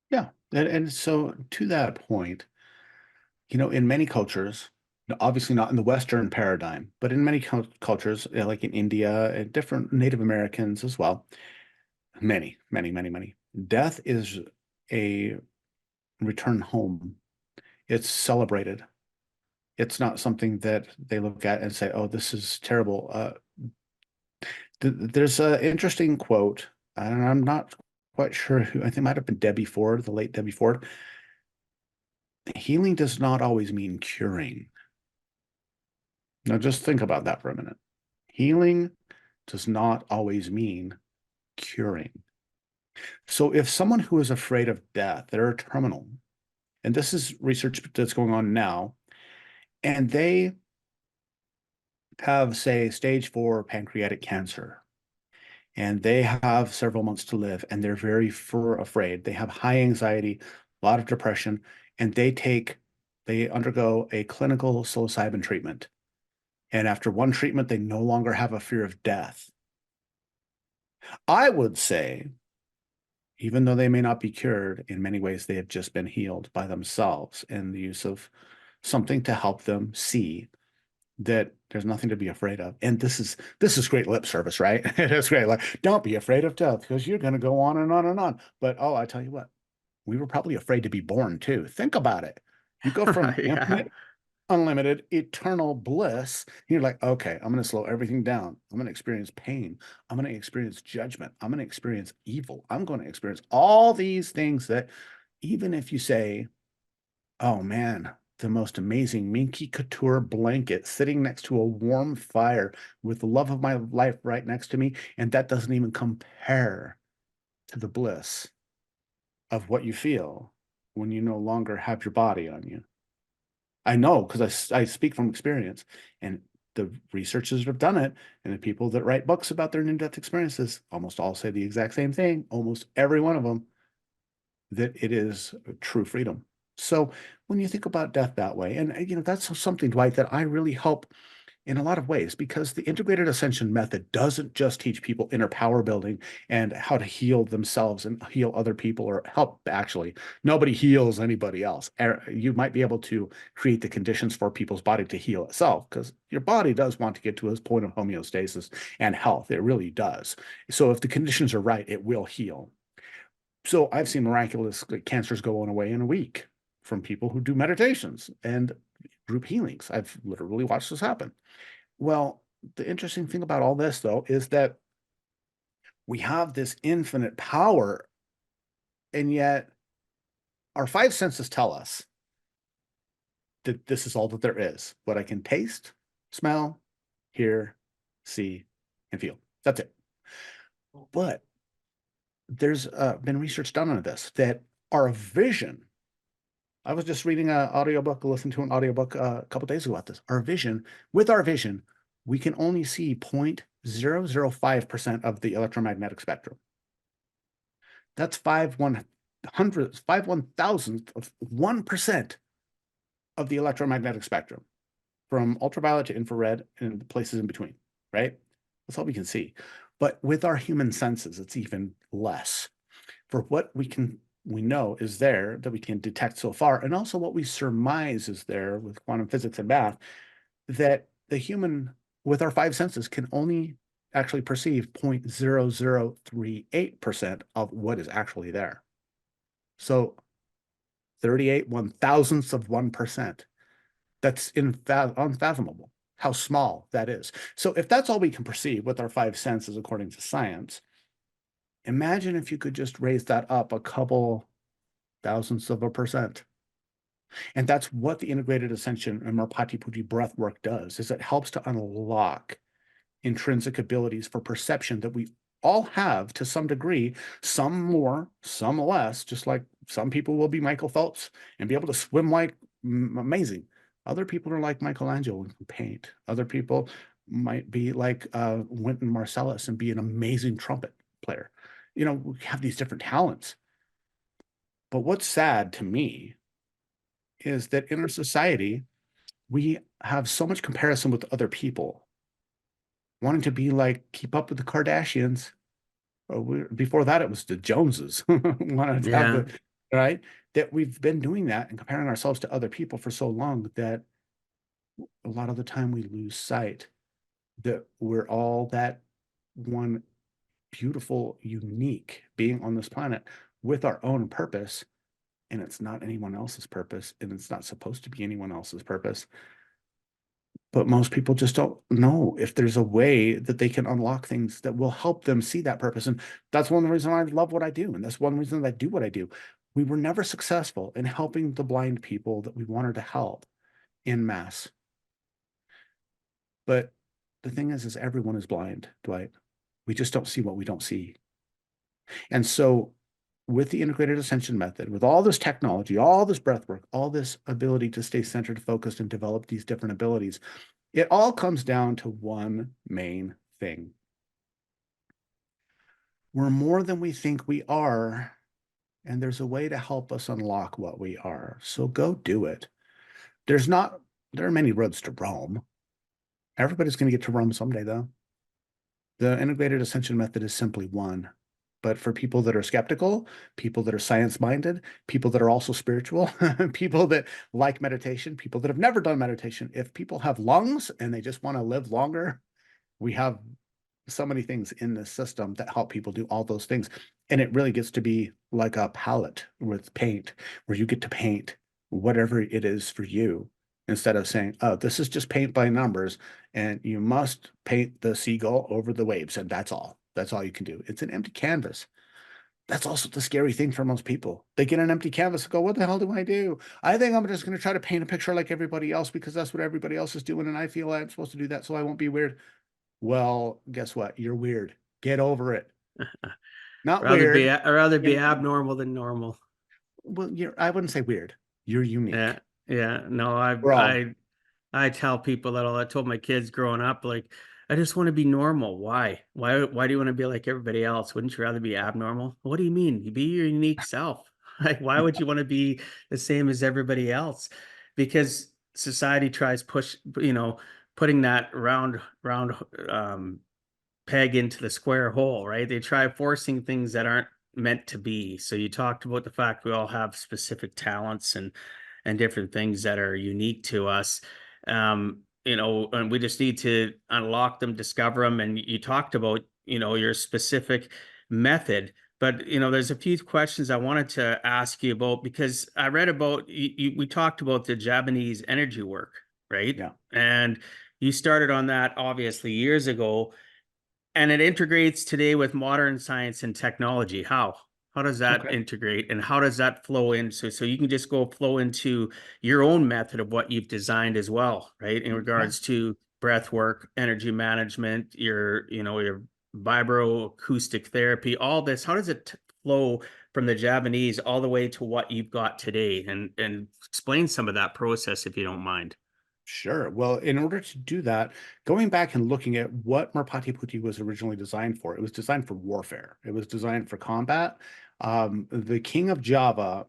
Yeah. And so to that point, in many cultures, obviously not in the Western paradigm, but in many cultures, like in India and different Native Americans as well, many, many, many, many, death is a return home. It's celebrated. It's not something that they look at and say, "Oh, this is terrible." There's an interesting quote, and I'm not quite sure who. I think it might have been Debbie Ford, the late Debbie Ford. Healing does not always mean curing. Now, just think about that for a minute. Healing does not always mean curing. So, if someone who is afraid of death, they're terminal, and this is research that's going on now, and they have, say, stage 4 pancreatic cancer, and they have several months to live, and they're very afraid. They have high anxiety, a lot of depression, and they undergo a clinical psilocybin treatment. And after one treatment, they no longer have a fear of death. I would say, even though they may not be cured, in many ways, they have just been healed by themselves and the use of something to help them see that there's nothing to be afraid of. And this is great lip service, right? It is great. Like, don't be afraid of death because you're going to go on and on and on. But oh, I tell you what, we were probably afraid to be born too. Think about it. You go from Yeah. infinite, unlimited, eternal bliss. You're like, okay, I'm going to slow everything down. I'm going to experience pain. I'm going to experience judgment. I'm going to experience evil. I'm going to experience all these things that, even if you say, oh man, the most amazing Minky Couture blanket sitting next to a warm fire with the love of my life right next to me. And that doesn't even compare to the bliss of what you feel when you no longer have your body on you. I know because I speak from experience, and the researchers have done it. And the people that write books about their near-death experiences almost all say the exact same thing, almost every one of them, that it is true freedom. So when you think about death that way, and that's something, Dwight, that I really help in a lot of ways, because the integrated ascension method doesn't just teach people inner power building and how to heal themselves and heal other people, or help. Actually, nobody heals anybody else. You might be able to create the conditions for people's body to heal itself, because your body does want to get to a point of homeostasis and health. It really does. So if the conditions are right, it will heal. So I've seen miraculous cancers going away in a week from people who do meditations and group healings. I've literally watched this happen. Well, the interesting thing about all this, though, is that we have this infinite power, and yet our five senses tell us that this is all that there is. What I can taste, smell, hear, see, and feel. That's it. But there's been research done on this, that our vision, I was just reading an audiobook, listening to an audiobook a couple days ago about this. With our vision, we can only see 0.005% of the electromagnetic spectrum. That's 5/1000th of 1% of the electromagnetic spectrum, from ultraviolet to infrared and the places in between, right? That's all we can see. But with our human senses, it's even less. For what we know is there that we can detect so far, and also what we surmise is there with quantum physics and math, that the human, with our five senses, can only actually perceive 0.0038% of what is actually there. So 38/1000ths of 1%. That's unfathomable how small that is. So if that's all we can perceive with our five senses, according to science, imagine if you could just raise that up a couple thousandths of a percent. And that's what the integrated ascension and Merpati breath work does, is it helps to unlock intrinsic abilities for perception that we all have to some degree, some more, some less, just like some people will be Michael Phelps and be able to swim like amazing. Other people are like Michelangelo and can paint. Other people might be like Wynton Marsalis and be an amazing trumpet player. You know, we have these different talents. But what's sad to me is that in our society, we have so much comparison with other people, wanting to be like, keep up with the Kardashians. Before that, it was the Joneses. Wanted to have Yeah. the, right? That we've been doing that and comparing ourselves to other people for so long that a lot of the time we lose sight that we're all that one beautiful, unique being on this planet with our own purpose. And it's not anyone else's purpose, and it's not supposed to be anyone else's purpose. But most people just don't know if there's a way that they can unlock things that will help them see that purpose. And that's one of the reasons I love what I do. And that's one reason that I do what I do. We were never successful in helping the blind people that we wanted to help in mass. But the thing is everyone is blind, Dwight. We just don't see what we don't see. And so with the integrated ascension method, with all this technology, all this breath work, all this ability to stay centered, focused, and develop these different abilities, it all comes down to one main thing. We're more than we think we are, and there's a way to help us unlock what we are. So go do it. There are many roads to Rome. Everybody's going to get to Rome someday, though. The integrated ascension method is simply one. But for people that are skeptical, people that are science-minded, people that are also spiritual, people that like meditation, people that have never done meditation, if people have lungs and they just want to live longer, we have so many things in this system that help people do all those things. And it really gets to be like a palette with paint, where you get to paint whatever it is for you, instead of saying, oh, this is just paint by numbers, and you must paint the seagull over the waves, and that's all. That's all you can do. It's an empty canvas. That's also the scary thing for most people. They get an empty canvas and go, what the hell do I do? I think I'm just going to try to paint a picture like everybody else because that's what everybody else is doing. And I feel I'm supposed to do that so I won't be weird. Well, guess what? You're weird. Get over it. Not weird. I'd rather be In, abnormal than normal. well, I wouldn't say weird. You're unique. Yeah. Yeah. No, We're all, I tell people that all. I told my kids growing up, like, I just want to be normal. Why? Why do you want to be like everybody else? Wouldn't you rather be abnormal? What do you mean? You be your unique self. Like, why would you want to be the same as everybody else? Because society tries putting that round peg into the square hole, right? They try forcing things that aren't meant to be. So you talked about the fact we all have specific talents and different things that are unique to us. And we just need to unlock them, discover them. And you talked about, your specific method. But there's a few questions I wanted to ask you about, because I read about we talked about the Japanese energy work, right? yeah, And you started on that obviously years ago, and it integrates today with modern science and technology. How does that okay, integrate, and how does that flow into, so you can just go flow into your own method of what you've designed as well, right? In yeah. regards to breath work, energy management, your vibroacoustic therapy, all this, how does it flow from the Japanese all the way to what you've got today? And explain some of that process if you don't mind. Sure. Well, in order to do that, going back and looking at what Merpati was originally designed for, it was designed for warfare. It was designed for combat. The king of Java,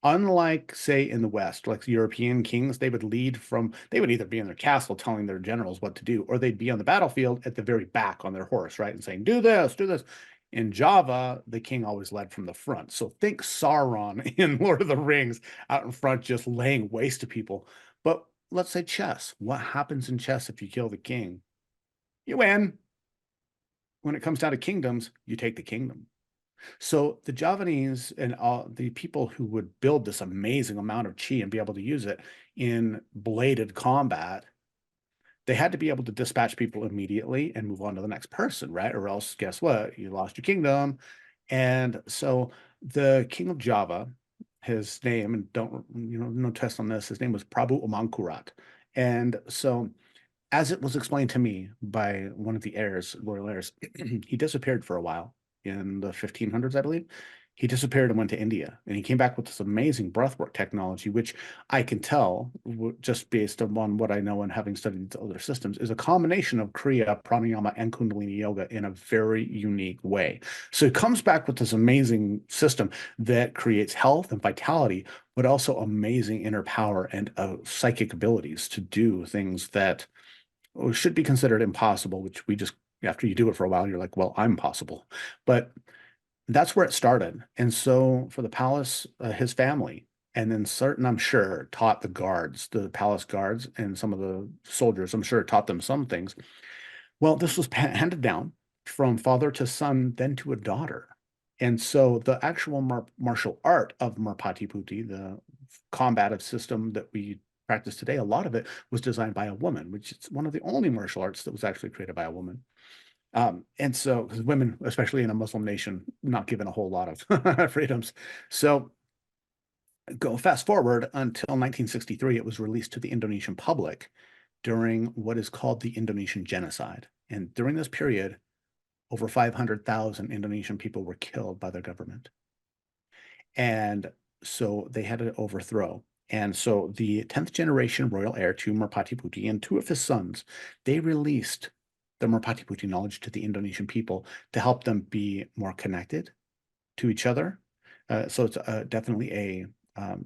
unlike, say, in the West, like European kings, they would they would either be in their castle telling their generals what to do, or they'd be on the battlefield at the very back on their horse, right? And saying, do this, do this. In Java, the king always led from the front. So think Sauron in Lord of the Rings out in front, just laying waste to people. But let's say chess. What happens in chess if you kill the king? You win. When it comes down to kingdoms, you take the kingdom. So the Javanese and all the people who would build this amazing amount of chi and be able to use it in bladed combat, they had to be able to dispatch people immediately and move on to the next person, right? Or else, guess what? You lost your kingdom. And so the king of Java his name, and don't, no test on this, his name was Prabhu Omankurat. And so as it was explained to me by one of the heirs, royal heirs, he disappeared for a while in the 1500s, I believe. He disappeared and went to India, and he came back with this amazing breathwork technology, which I can tell, just based on what I know and having studied other systems, is a combination of Kriya, Pranayama, and Kundalini Yoga in a very unique way. So he comes back with this amazing system that creates health and vitality, but also amazing inner power and psychic abilities to do things that should be considered impossible, which we just, after you do it for a while, you're like, well, I'm possible. But that's where it started. And so for the palace, his family, and then certain, I'm sure, taught the guards, the palace guards, and some of the soldiers, I'm sure, taught them some things. Well, this was handed down from father to son, then to a daughter. And so the actual martial art of Marpati Putti, the combative system that we practice today, a lot of it was designed by a woman, which is one of the only martial arts that was actually created by a woman. And so, because women, especially in a Muslim nation, not given a whole lot of freedoms. So go fast forward until 1963, it was released to the Indonesian public during what is called the Indonesian genocide. And during this period, over 500,000 Indonesian people were killed by their government. And so they had to overthrow. And so the 10th generation royal heir to Merpati Putih and two of his sons, they released the Merpati Putih knowledge to the Indonesian people to help them be more connected to each other. So it's definitely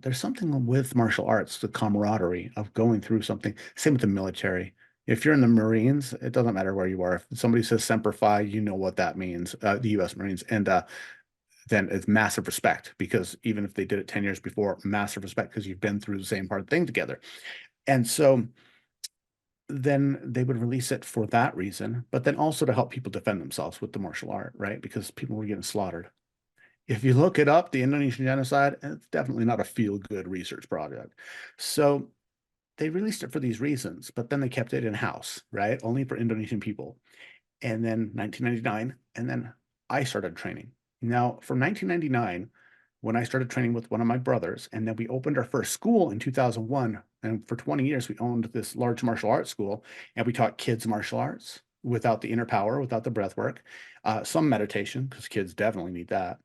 there's something with martial arts, the camaraderie of going through something. Same with the military. If you're in the Marines, it doesn't matter where you are. If somebody says Semper Fi, you know what that means, the U.S. Marines. And then it's massive respect, because even if they did it 10 years before, massive respect because you've been through the same hard thing together. And so then they would release it for that reason, but then also to help people defend themselves with the martial art, right? Because people were getting slaughtered. If you look it up, the Indonesian genocide, it's definitely not a feel-good research project. So they released it for these reasons, but then they kept it in-house, right? Only for Indonesian people. And then 1999, and then I started training. Now, from 1999, when I started training with one of my brothers, and then we opened our first school in 2001, and for 20 years, we owned this large martial arts school, and we taught kids martial arts without the inner power, without the breath work, some meditation, because kids definitely need that.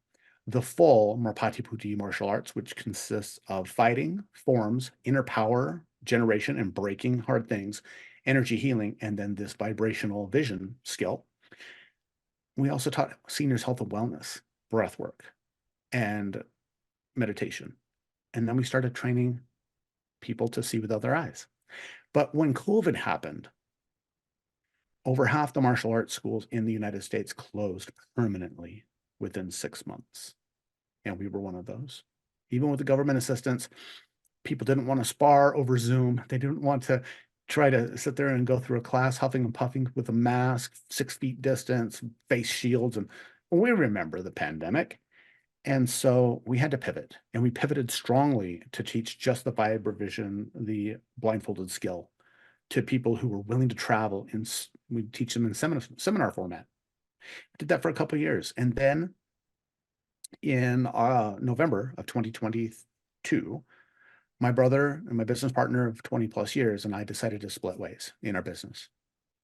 The full Merpati Putih martial arts, which consists of fighting, forms, inner power, generation, and breaking hard things, energy healing, and then this vibrational vision skill. We also taught seniors health and wellness, breath work, and meditation. And then we started training people to see with other eyes. But when COVID happened, over half the martial arts schools in the United States closed permanently within 6 months. And we were one of those. Even with the government assistance, people didn't want to spar over Zoom. They didn't want to try to sit there and go through a class huffing and puffing with a mask, 6 feet distance, face shields. And we remember the pandemic. And so we had to pivot, and we pivoted strongly to teach just the vibrovision, the blindfolded skill, to people who were willing to travel. And we teach them in seminar format. Did that for a couple of years. And then in November of 2022, my brother and my business partner of 20 plus years and I decided to split ways in our business,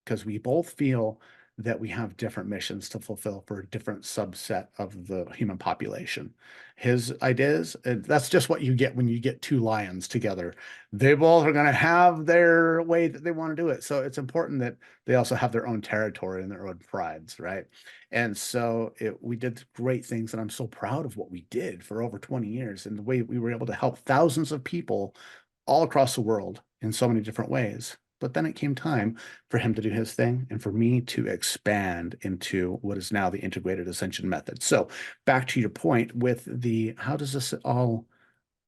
because we both feel that we have different missions to fulfill for a different subset of the human population. His ideas, that's just what you get when you get two lions together. They both are going to have their way that they want to do it. So it's important that they also have their own territory and their own prides, right? And so we did great things, and I'm so proud of what we did for over 20 years and the way we were able to help thousands of people all across the world in so many different ways. But then it came time for him to do his thing and for me to expand into what is now the Integrated Ascension Method. So back to your point with how does this all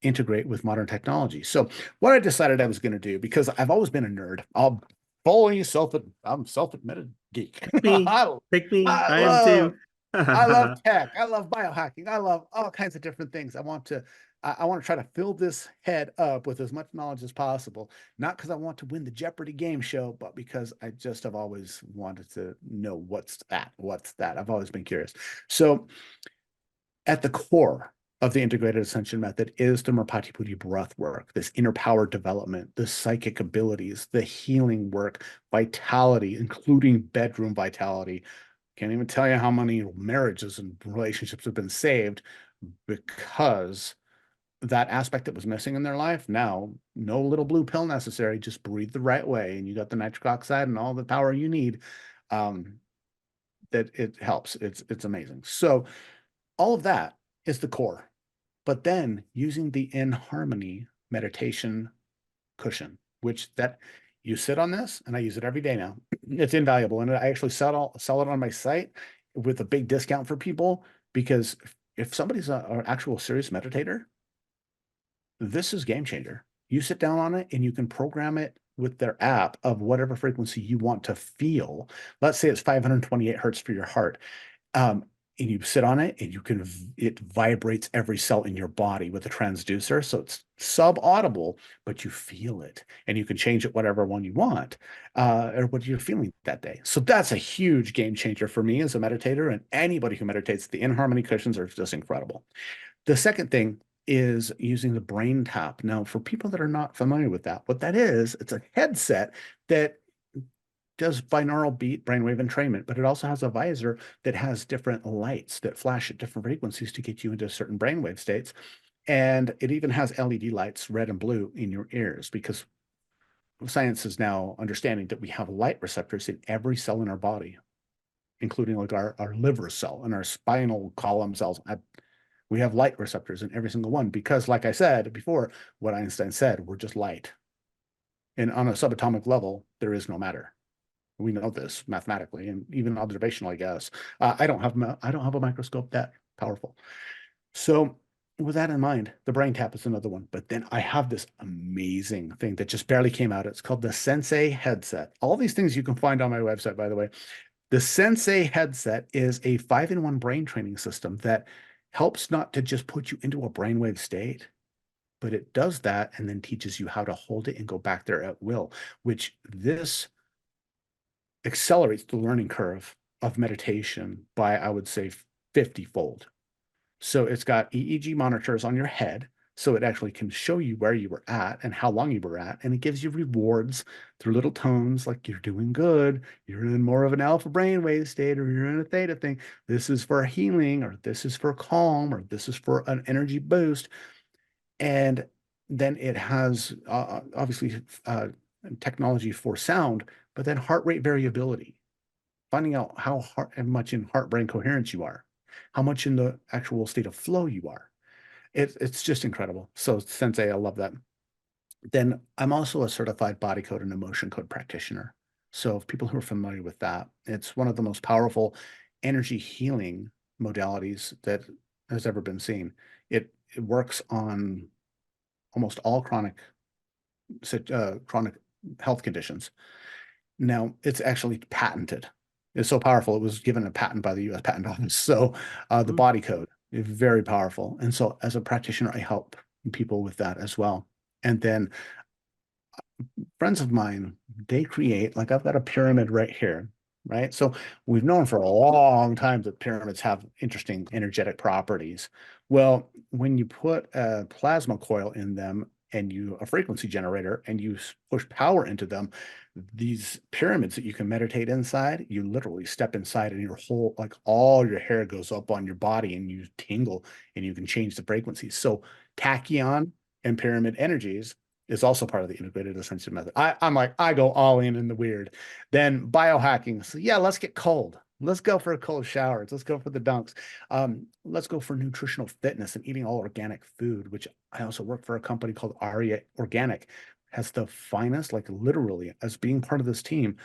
integrate with modern technology? So what I decided I was going to do, because I've always been a nerd, I'm self-admitted geek. Pick me. Pick me. I am too. I love tech. I love biohacking. I love all kinds of different things. I want to try to fill this head up with as much knowledge as possible, not because I want to win the Jeopardy game show, but because I just have always wanted to know what's that. I've always been curious. So at the core of the integrated ascension method is the Merpati breath work, this inner power development, the psychic abilities, the healing work, vitality, including bedroom vitality. Can't even tell you how many marriages and relationships have been saved because that aspect that was missing in their life. Now, no little blue pill necessary. Just breathe the right way, and you got the nitric oxide and all the power you need. That it helps. It's amazing. So all of that is the core. But then using the in harmony meditation cushion, which that you sit on this, and I use it every day now. It's invaluable, and I actually sell it on my site with a big discount for people because if somebody's an actual serious meditator, this is game changer. You sit down on it and you can program it with their app of whatever frequency you want to feel. Let's say it's 528 hertz for your heart. And you sit on it and it vibrates every cell in your body with a transducer. So it's sub-audible, but you feel it and you can change it whatever one you want, or what you're feeling that day. So that's a huge game changer for me as a meditator, and anybody who meditates. The in harmony cushions are just incredible. The second thing is using the brain tap. Now, for people that are not familiar with that, what that is, it's a headset that does binaural beat brainwave entrainment, but it also has a visor that has different lights that flash at different frequencies to get you into certain brainwave states. And it even has LED lights, red and blue, in your ears, because science is now understanding that we have light receptors in every cell in our body, including like our liver cell and our spinal column cells. We have light receptors in every single one because, like I said before, what Einstein said, we're just light. And on a subatomic level, there is no matter. We know this mathematically and even observational, I guess. I don't have a microscope that powerful. So with that in mind, the brain tap is another one. But then I have this amazing thing that just barely came out. It's called the Sensei headset. All these things you can find on my website, by the way. The Sensei headset is a 5-in-1 brain training system that helps not to just put you into a brainwave state, but it does that and then teaches you how to hold it and go back there at will, which this accelerates the learning curve of meditation by, I would say, 50-fold. So it's got EEG monitors on your head, so it actually can show you where you were at and how long you were at, and it gives you rewards through little tones like you're doing good, you're in more of an alpha brainwave state, or you're in a theta thing. This is for healing, or this is for calm, or this is for an energy boost. And then it has obviously technology for sound, but then heart rate variability, finding out how much in heart-brain coherence you are, how much in the actual state of flow you are. It's just incredible. So Sensei, I love that. Then I'm also a certified body code and emotion code practitioner. So if people who are familiar with that, it's one of the most powerful energy healing modalities that has ever been seen. It works on almost all chronic health conditions. Now, it's actually patented. It's so powerful, it was given a patent by the U.S. Patent Office. So the body code is very powerful. And so as a practitioner, I help people with that as well. And then friends of mine, they create, like I've got a pyramid right here, right? So we've known for a long time that pyramids have interesting energetic properties. Well, when you put a plasma coil in them and a frequency generator, and you push power into them, these pyramids that you can meditate inside, you literally step inside and your whole, like all your hair goes up on your body and you tingle and you can change the frequencies. So tachyon and pyramid energies is also part of the integrated ascension method. I'm like, I go all in the weird. Then biohacking. So yeah, let's get cold. Let's go for a cold shower. Let's go for the dunks. Let's go for nutritional fitness and eating all organic food, which I also work for a company called Aria Organic. Has the finest, like literally, as being part of this team,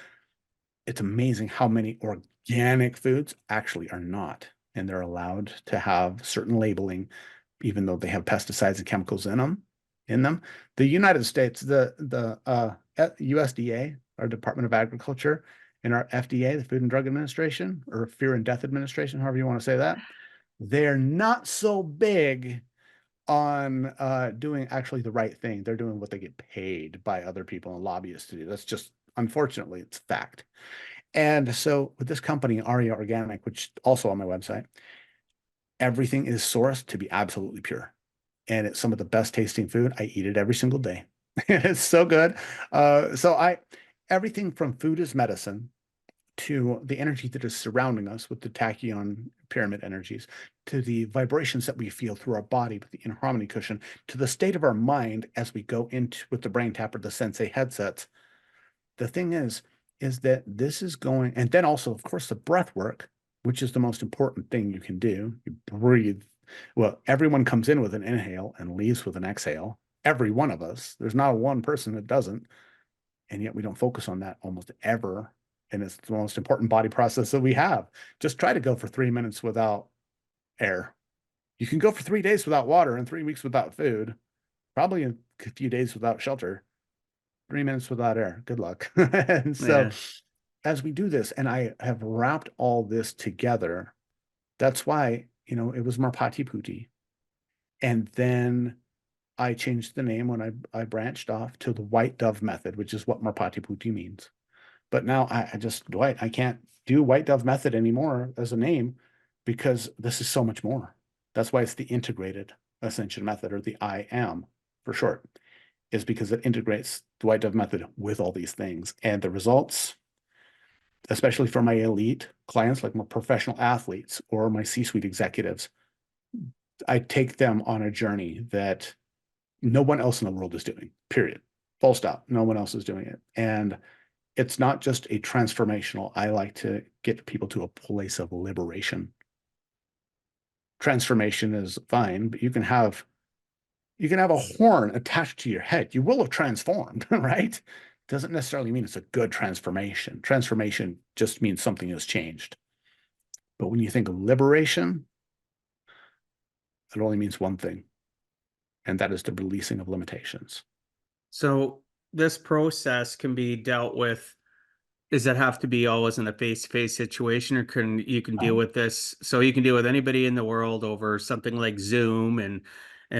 it's amazing how many organic foods actually are not. And they're allowed to have certain labeling, even though they have pesticides and chemicals in them. The United States, the USDA, our Department of Agriculture, and our FDA, the Food and Drug Administration, or Fear and Death Administration, however you want to say that, they're not so big on doing actually the right thing. They're doing what they get paid by other people and lobbyists to do. That's just, unfortunately, it's fact. And so with this company, Aria Organic, which also on my website, Everything is sourced to be absolutely pure. And it's some of the best tasting food. I eat it every single day. It's so good. Everything from food is medicine to the energy that is surrounding us with the tachyon pyramid energies, to the vibrations that we feel through our body with the inner harmony cushion, to the state of our mind as we go into with the brain tap or the sensei headsets. The thing is that this is going, and then also, of course, the breath work, which is the most important thing you can do. You breathe. Well, everyone comes in with an inhale and leaves with an exhale. Every one of us. There's not one person that doesn't. And yet we don't focus on that almost ever. And it's the most important body process that we have. Just try to go for 3 minutes without air. You can go for 3 days without water and 3 weeks without food, probably a few days without shelter. 3 minutes without air. Good luck. And so Yeah. as we do this, and I have wrapped all this together, that's why, it was Marpati Putti. And then I changed the name when I branched off to the White Dove Method, which is what Marpati Putti means. But now I just, Dwight, I can't do White Dove Method anymore as a name because this is so much more. That's why it's the Integrated Ascension Method, or the IAM for short, is because it integrates the White Dove Method with all these things. And the results, especially for my elite clients, like my professional athletes or my C-suite executives, I take them on a journey that no one else in the world is doing, period. Full stop. No one else is doing it. And it's not just a transformational. I like to get people to a place of liberation. Transformation is fine, but you can have a horn attached to your head. You will have transformed, right? Doesn't necessarily mean it's a good transformation. Transformation just means something has changed. But when you think of liberation, it only means one thing, and that is the releasing of limitations. So this process can be dealt with. Does that have to be always in a face-to-face situation, or can you can deal with this? So you can deal with anybody in the world over something like Zoom and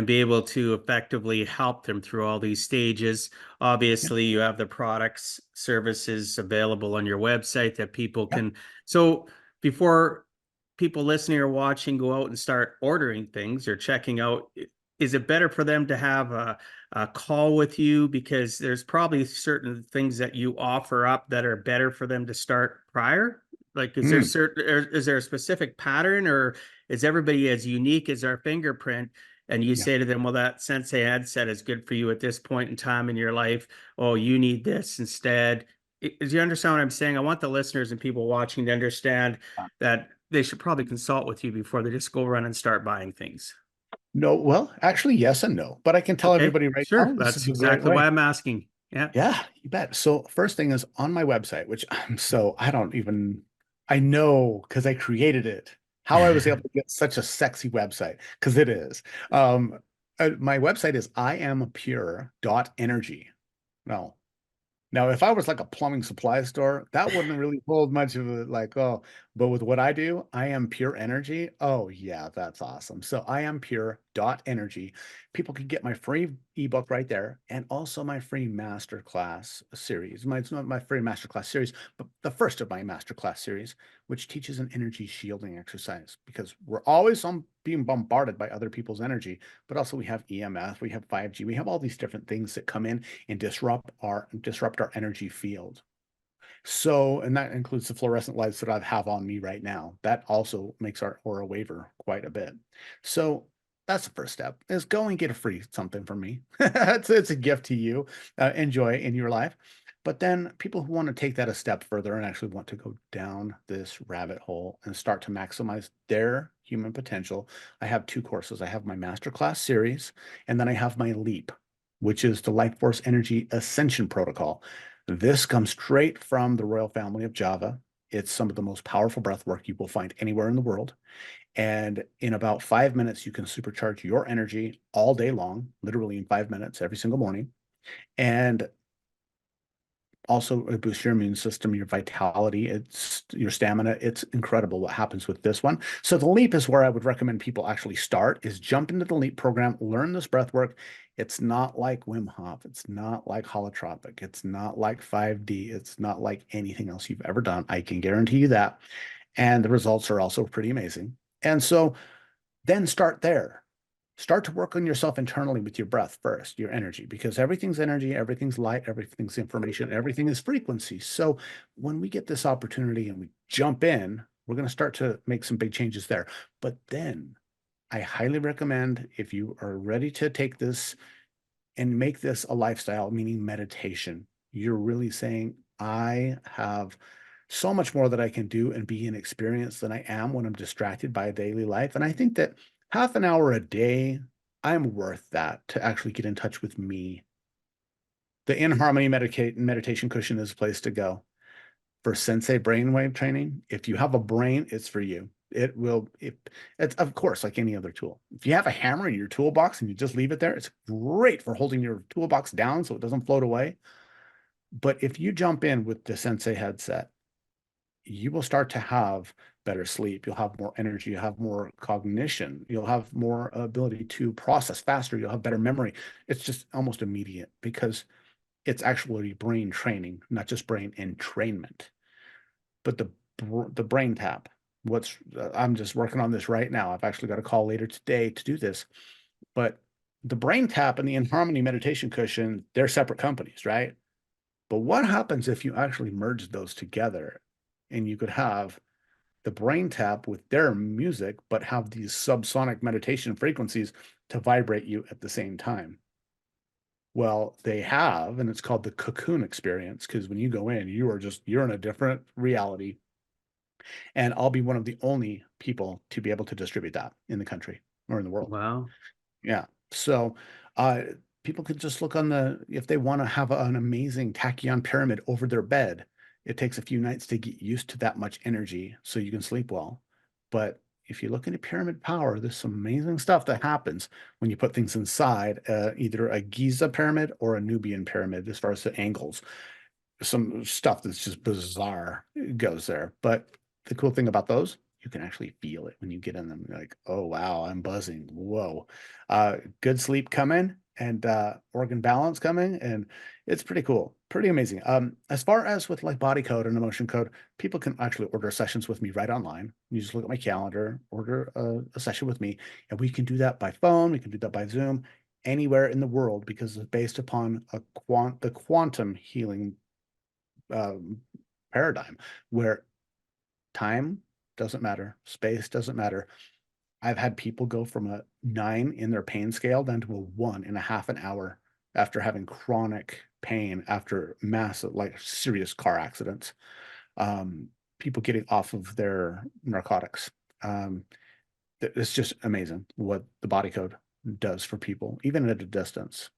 be able to effectively help them through all these stages. Yeah, Obviously, you have the products, services available on your website that people yeah. can. So before people listening or watching go out and start ordering things or checking out, is it better for them to have a call with you, because there's probably certain things that you offer up that are better for them to start prior? Like, Mm, is there a specific pattern, or is everybody as unique as our fingerprint? And you yeah. say to them, well, that sensei headset is good for you at this point in time in your life. Oh, you need this instead. Do you understand what I'm saying? I want the listeners and people watching to understand that they should probably consult with you before they just go run and start buying things. No, well, actually, yes and no. But I can tell Okay, everybody right sure. now, this That's is a great exactly why way. I'm asking. Yeah. Yeah, you bet. So first thing is on my website, which I know because I created it, how I was able to get such a sexy website, because it is. Um, my website is iampure.energy. No, now, if I was like a plumbing supply store, that wouldn't really hold much of a like, oh, but with what I do, I am pure energy. Oh, yeah, that's awesome. So I am pure dot energy. People can get my free ebook right there, and also my free masterclass series. It's not my free masterclass series, but the first of my masterclass series, which teaches an energy shielding exercise, because we're always being bombarded by other people's energy, but also we have EMF, we have 5G, we have all these different things that come in and disrupt our energy field. So, and that includes the fluorescent lights that I have on me right now. That also makes our aura waver quite a bit. So that's the first step, is go and get a free something from me. It's a gift to you. Enjoy in your life. But then people who want to take that a step further and actually want to go down this rabbit hole and start to maximize their human potential, I have two courses. I have my masterclass series, and then I have my LEAP, which is the Life Force Energy Ascension Protocol. This comes straight from the royal family of Java. It's some of the most powerful breath work you will find anywhere in the world. And in about 5 minutes, you can supercharge your energy all day long, literally in 5 minutes every single morning. And also it boosts your immune system, your vitality, it's your stamina. It's incredible what happens with this one. So the leap is where I would recommend people actually start, is jump into the leap program, learn this breath work. It's not like Wim Hof, it's not like holotropic, it's not like 5D, it's not like anything else you've ever done. I can guarantee you that. And the results are also pretty amazing. And so Then start there. Start to work on yourself internally with your breath first, your energy, because everything's energy, everything's light, everything's information, everything is frequency. So when we get this opportunity and we jump in, we're going to start to make some big changes there. But then I highly recommend, if you are ready to take this and make this a lifestyle, meaning meditation, you're really saying, I have so much more that I can do and be an experience than I am when I'm distracted by a daily life. And I think that half an hour a day, I'm worth that to actually get in touch with me. The In Harmony meditation cushion is a place to go. For sensei brainwave training, if you have a brain, it's for you. It's of course like any other tool. If you have a hammer in your toolbox and you just leave it there, it's great for holding your toolbox down so it doesn't float away. But if you jump in with the sensei headset, you will start to have better sleep. You'll have more energy. You'll have more cognition. You'll have more ability to process faster. You'll have better memory. It's just almost immediate because it's actually brain training, not just brain entrainment. But the brain tap, I'm just working on this right now. I've actually got a call later today to do this. But the brain tap and the In Harmony meditation cushion, they're separate companies, right? But what happens if you actually merge those together and you could have the brain tap with their music, but have these subsonic meditation frequencies to vibrate you at the same time? Well, they have, and it's called the cocoon experience, because when you go in, you're in a different reality. And I'll be one of the only people to be able to distribute that in the country or in the world. Wow. Yeah. So people could just look if they want to have an amazing tachyon pyramid over their bed, it takes a few nights to get used to that much energy so you can sleep well. But if you look into pyramid power, there's some amazing stuff that happens when you put things inside either a Giza pyramid or a Nubian pyramid as far as the angles. Some stuff that's just bizarre goes there. But the cool thing about those, you can actually feel it when you get in them. You're like, oh, wow, I'm buzzing. Whoa. Good sleep coming and organ balance coming. And it's pretty cool. Pretty amazing. As far as with like body code and emotion code, people can actually order sessions with me right online. You just look at my calendar, order a session with me, and we can do that by phone. We can do that by Zoom, anywhere in the world, because it's based upon the quantum healing paradigm where time doesn't matter, space doesn't matter. I've had people go from a 9 in their pain scale down to a 1 in a half an hour after having chronic pain after massive, like serious car accidents. People getting off of their narcotics. It's just amazing what the body code does for people, even at a distance.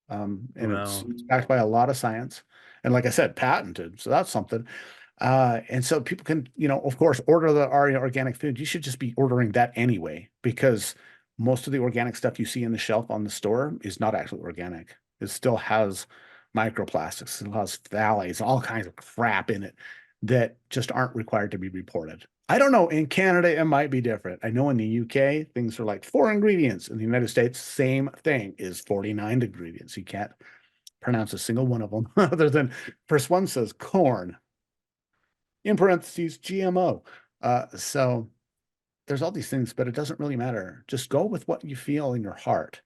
And Wow. it's backed by a lot of science. And like I said, patented. So that's something. And so people can, of course, order the ARIA organic food. You should just be ordering that anyway, because most of the organic stuff you see in the shelf on the store is not actually organic. It still has microplastics, it still has phthalates, all kinds of crap in it that just aren't required to be reported. I don't know. In Canada, it might be different. I know in the UK, things are like 4 ingredients. In the United States, same thing is 49 ingredients. You can't pronounce a single one of them other than first one says corn, in parentheses, GMO. So there's all these things, but it doesn't really matter. Just go with what you feel in your heart.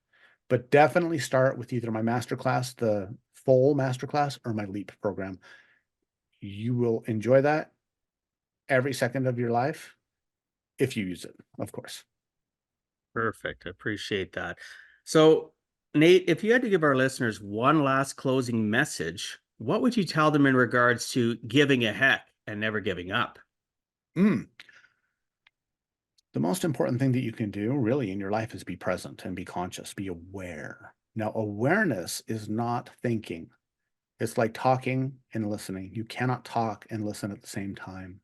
But definitely start with either my masterclass, the full masterclass, or my LEAP program. You will enjoy that every second of your life if you use it, of course. Perfect. I appreciate that. So, Nate, if you had to give our listeners one last closing message, what would you tell them in regards to giving a heck and never giving up? The most important thing that you can do really in your life is be present and be conscious, be aware. Now, awareness is not thinking. It's like talking and listening. You cannot talk and listen at the same time.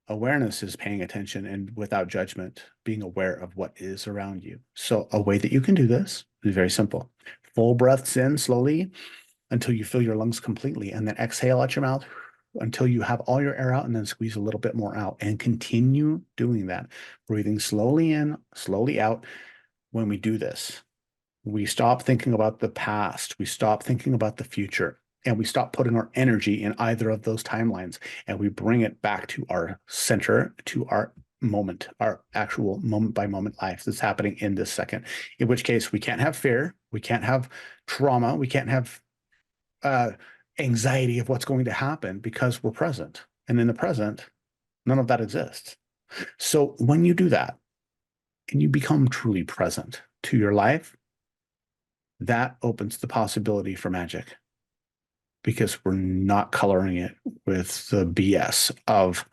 Awareness is paying attention and without judgment, being aware of what is around you. So a way that you can do this is very simple. Full breaths in slowly until you fill your lungs completely, and then exhale out your mouth until you have all your air out, and then squeeze a little bit more out, and continue doing that. Breathing slowly in, slowly out. When we do this, we stop thinking about the past. We stop thinking about the future. And we stop putting our energy in either of those timelines, and we bring it back to our center, to our moment, our actual moment by moment life that's happening in this second, in which case we can't have fear, we can't have trauma, we can't have anxiety of what's going to happen because we're present. And in the present, none of that exists. So when you do that and you become truly present to your life, that opens the possibility for magic, because we're not coloring it with the BS of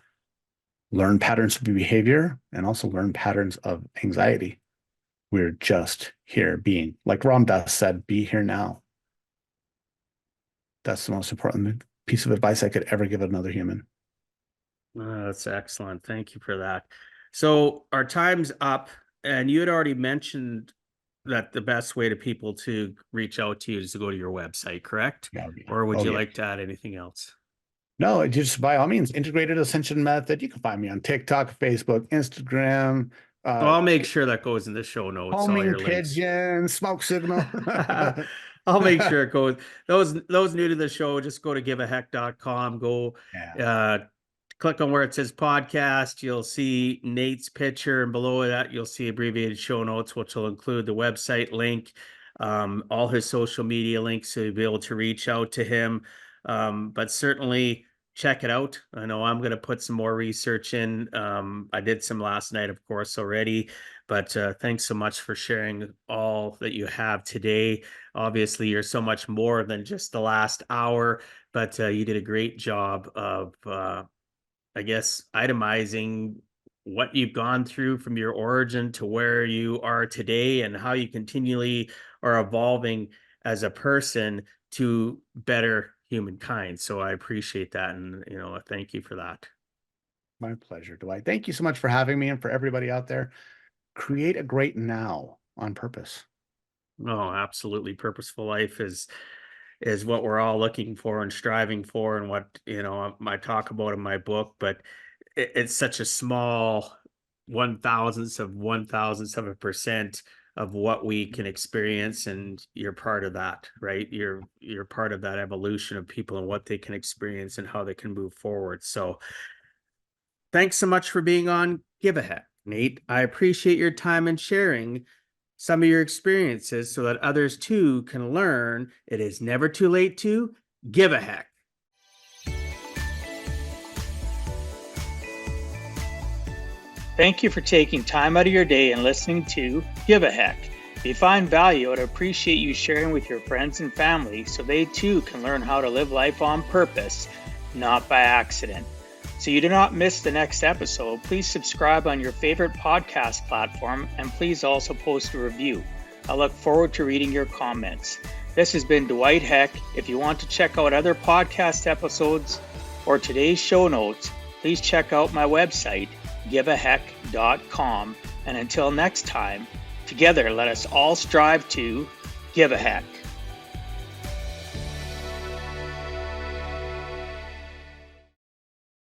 learned patterns of behavior and also learned patterns of anxiety. We're just here being, like Ram Dass said, be here now. That's the most important piece of advice I could ever give another human. That's excellent. Thank you for that. So our time's up, and you had already mentioned that the best way to people to reach out to you is to go to your website, correct? Yeah. Or would Oh, you yeah. like to add anything else? No, just by all means, Integrated Ascension Method. You can find me on TikTok, Facebook, Instagram, Well, I'll make sure that goes in the show notes, all homing your links. pigeon, smoke signal. I'll make sure it goes. Those new to the show, just go to giveaheck.com, go click on where it says podcast. You'll see Nate's picture, and below that you'll see abbreviated show notes, which will include the website link, all his social media links, so you'll be able to reach out to him. But certainly check it out. I know I'm going to put some more research in. I did some last night, of course, already, but thanks so much for sharing all that you have today. Obviously, you're so much more than just the last hour, but you did a great job of, I guess, itemizing what you've gone through from your origin to where you are today, and how you continually are evolving as a person to better humankind. So I appreciate that. And, thank you for that. My pleasure, Dwight. Thank you so much for having me, and for everybody out there. Create a great now on purpose. Oh, absolutely. Purposeful life is what we're all looking for and striving for, and what, I talk about in my book, but it's such a small 1,000th of 1,000th of a% of what we can experience. And you're part of that, right? You're part of that evolution of people and what they can experience and how they can move forward. So thanks so much for being on Give a Heck, Nate. I appreciate your time and sharing some of your experiences so that others too can learn it is never too late to give a heck. Thank you for taking time out of your day and listening to Give a Heck. If you find value, I'd appreciate you sharing with your friends and family so they too can learn how to live life on purpose, not by accident. So you do not miss the next episode, please subscribe on your favorite podcast platform, and please also post a review. I look forward to reading your comments. This has been Dwight Heck. If you want to check out other podcast episodes or today's show notes, please check out my website, giveaheck.com. And until next time, together let us all strive to give a heck.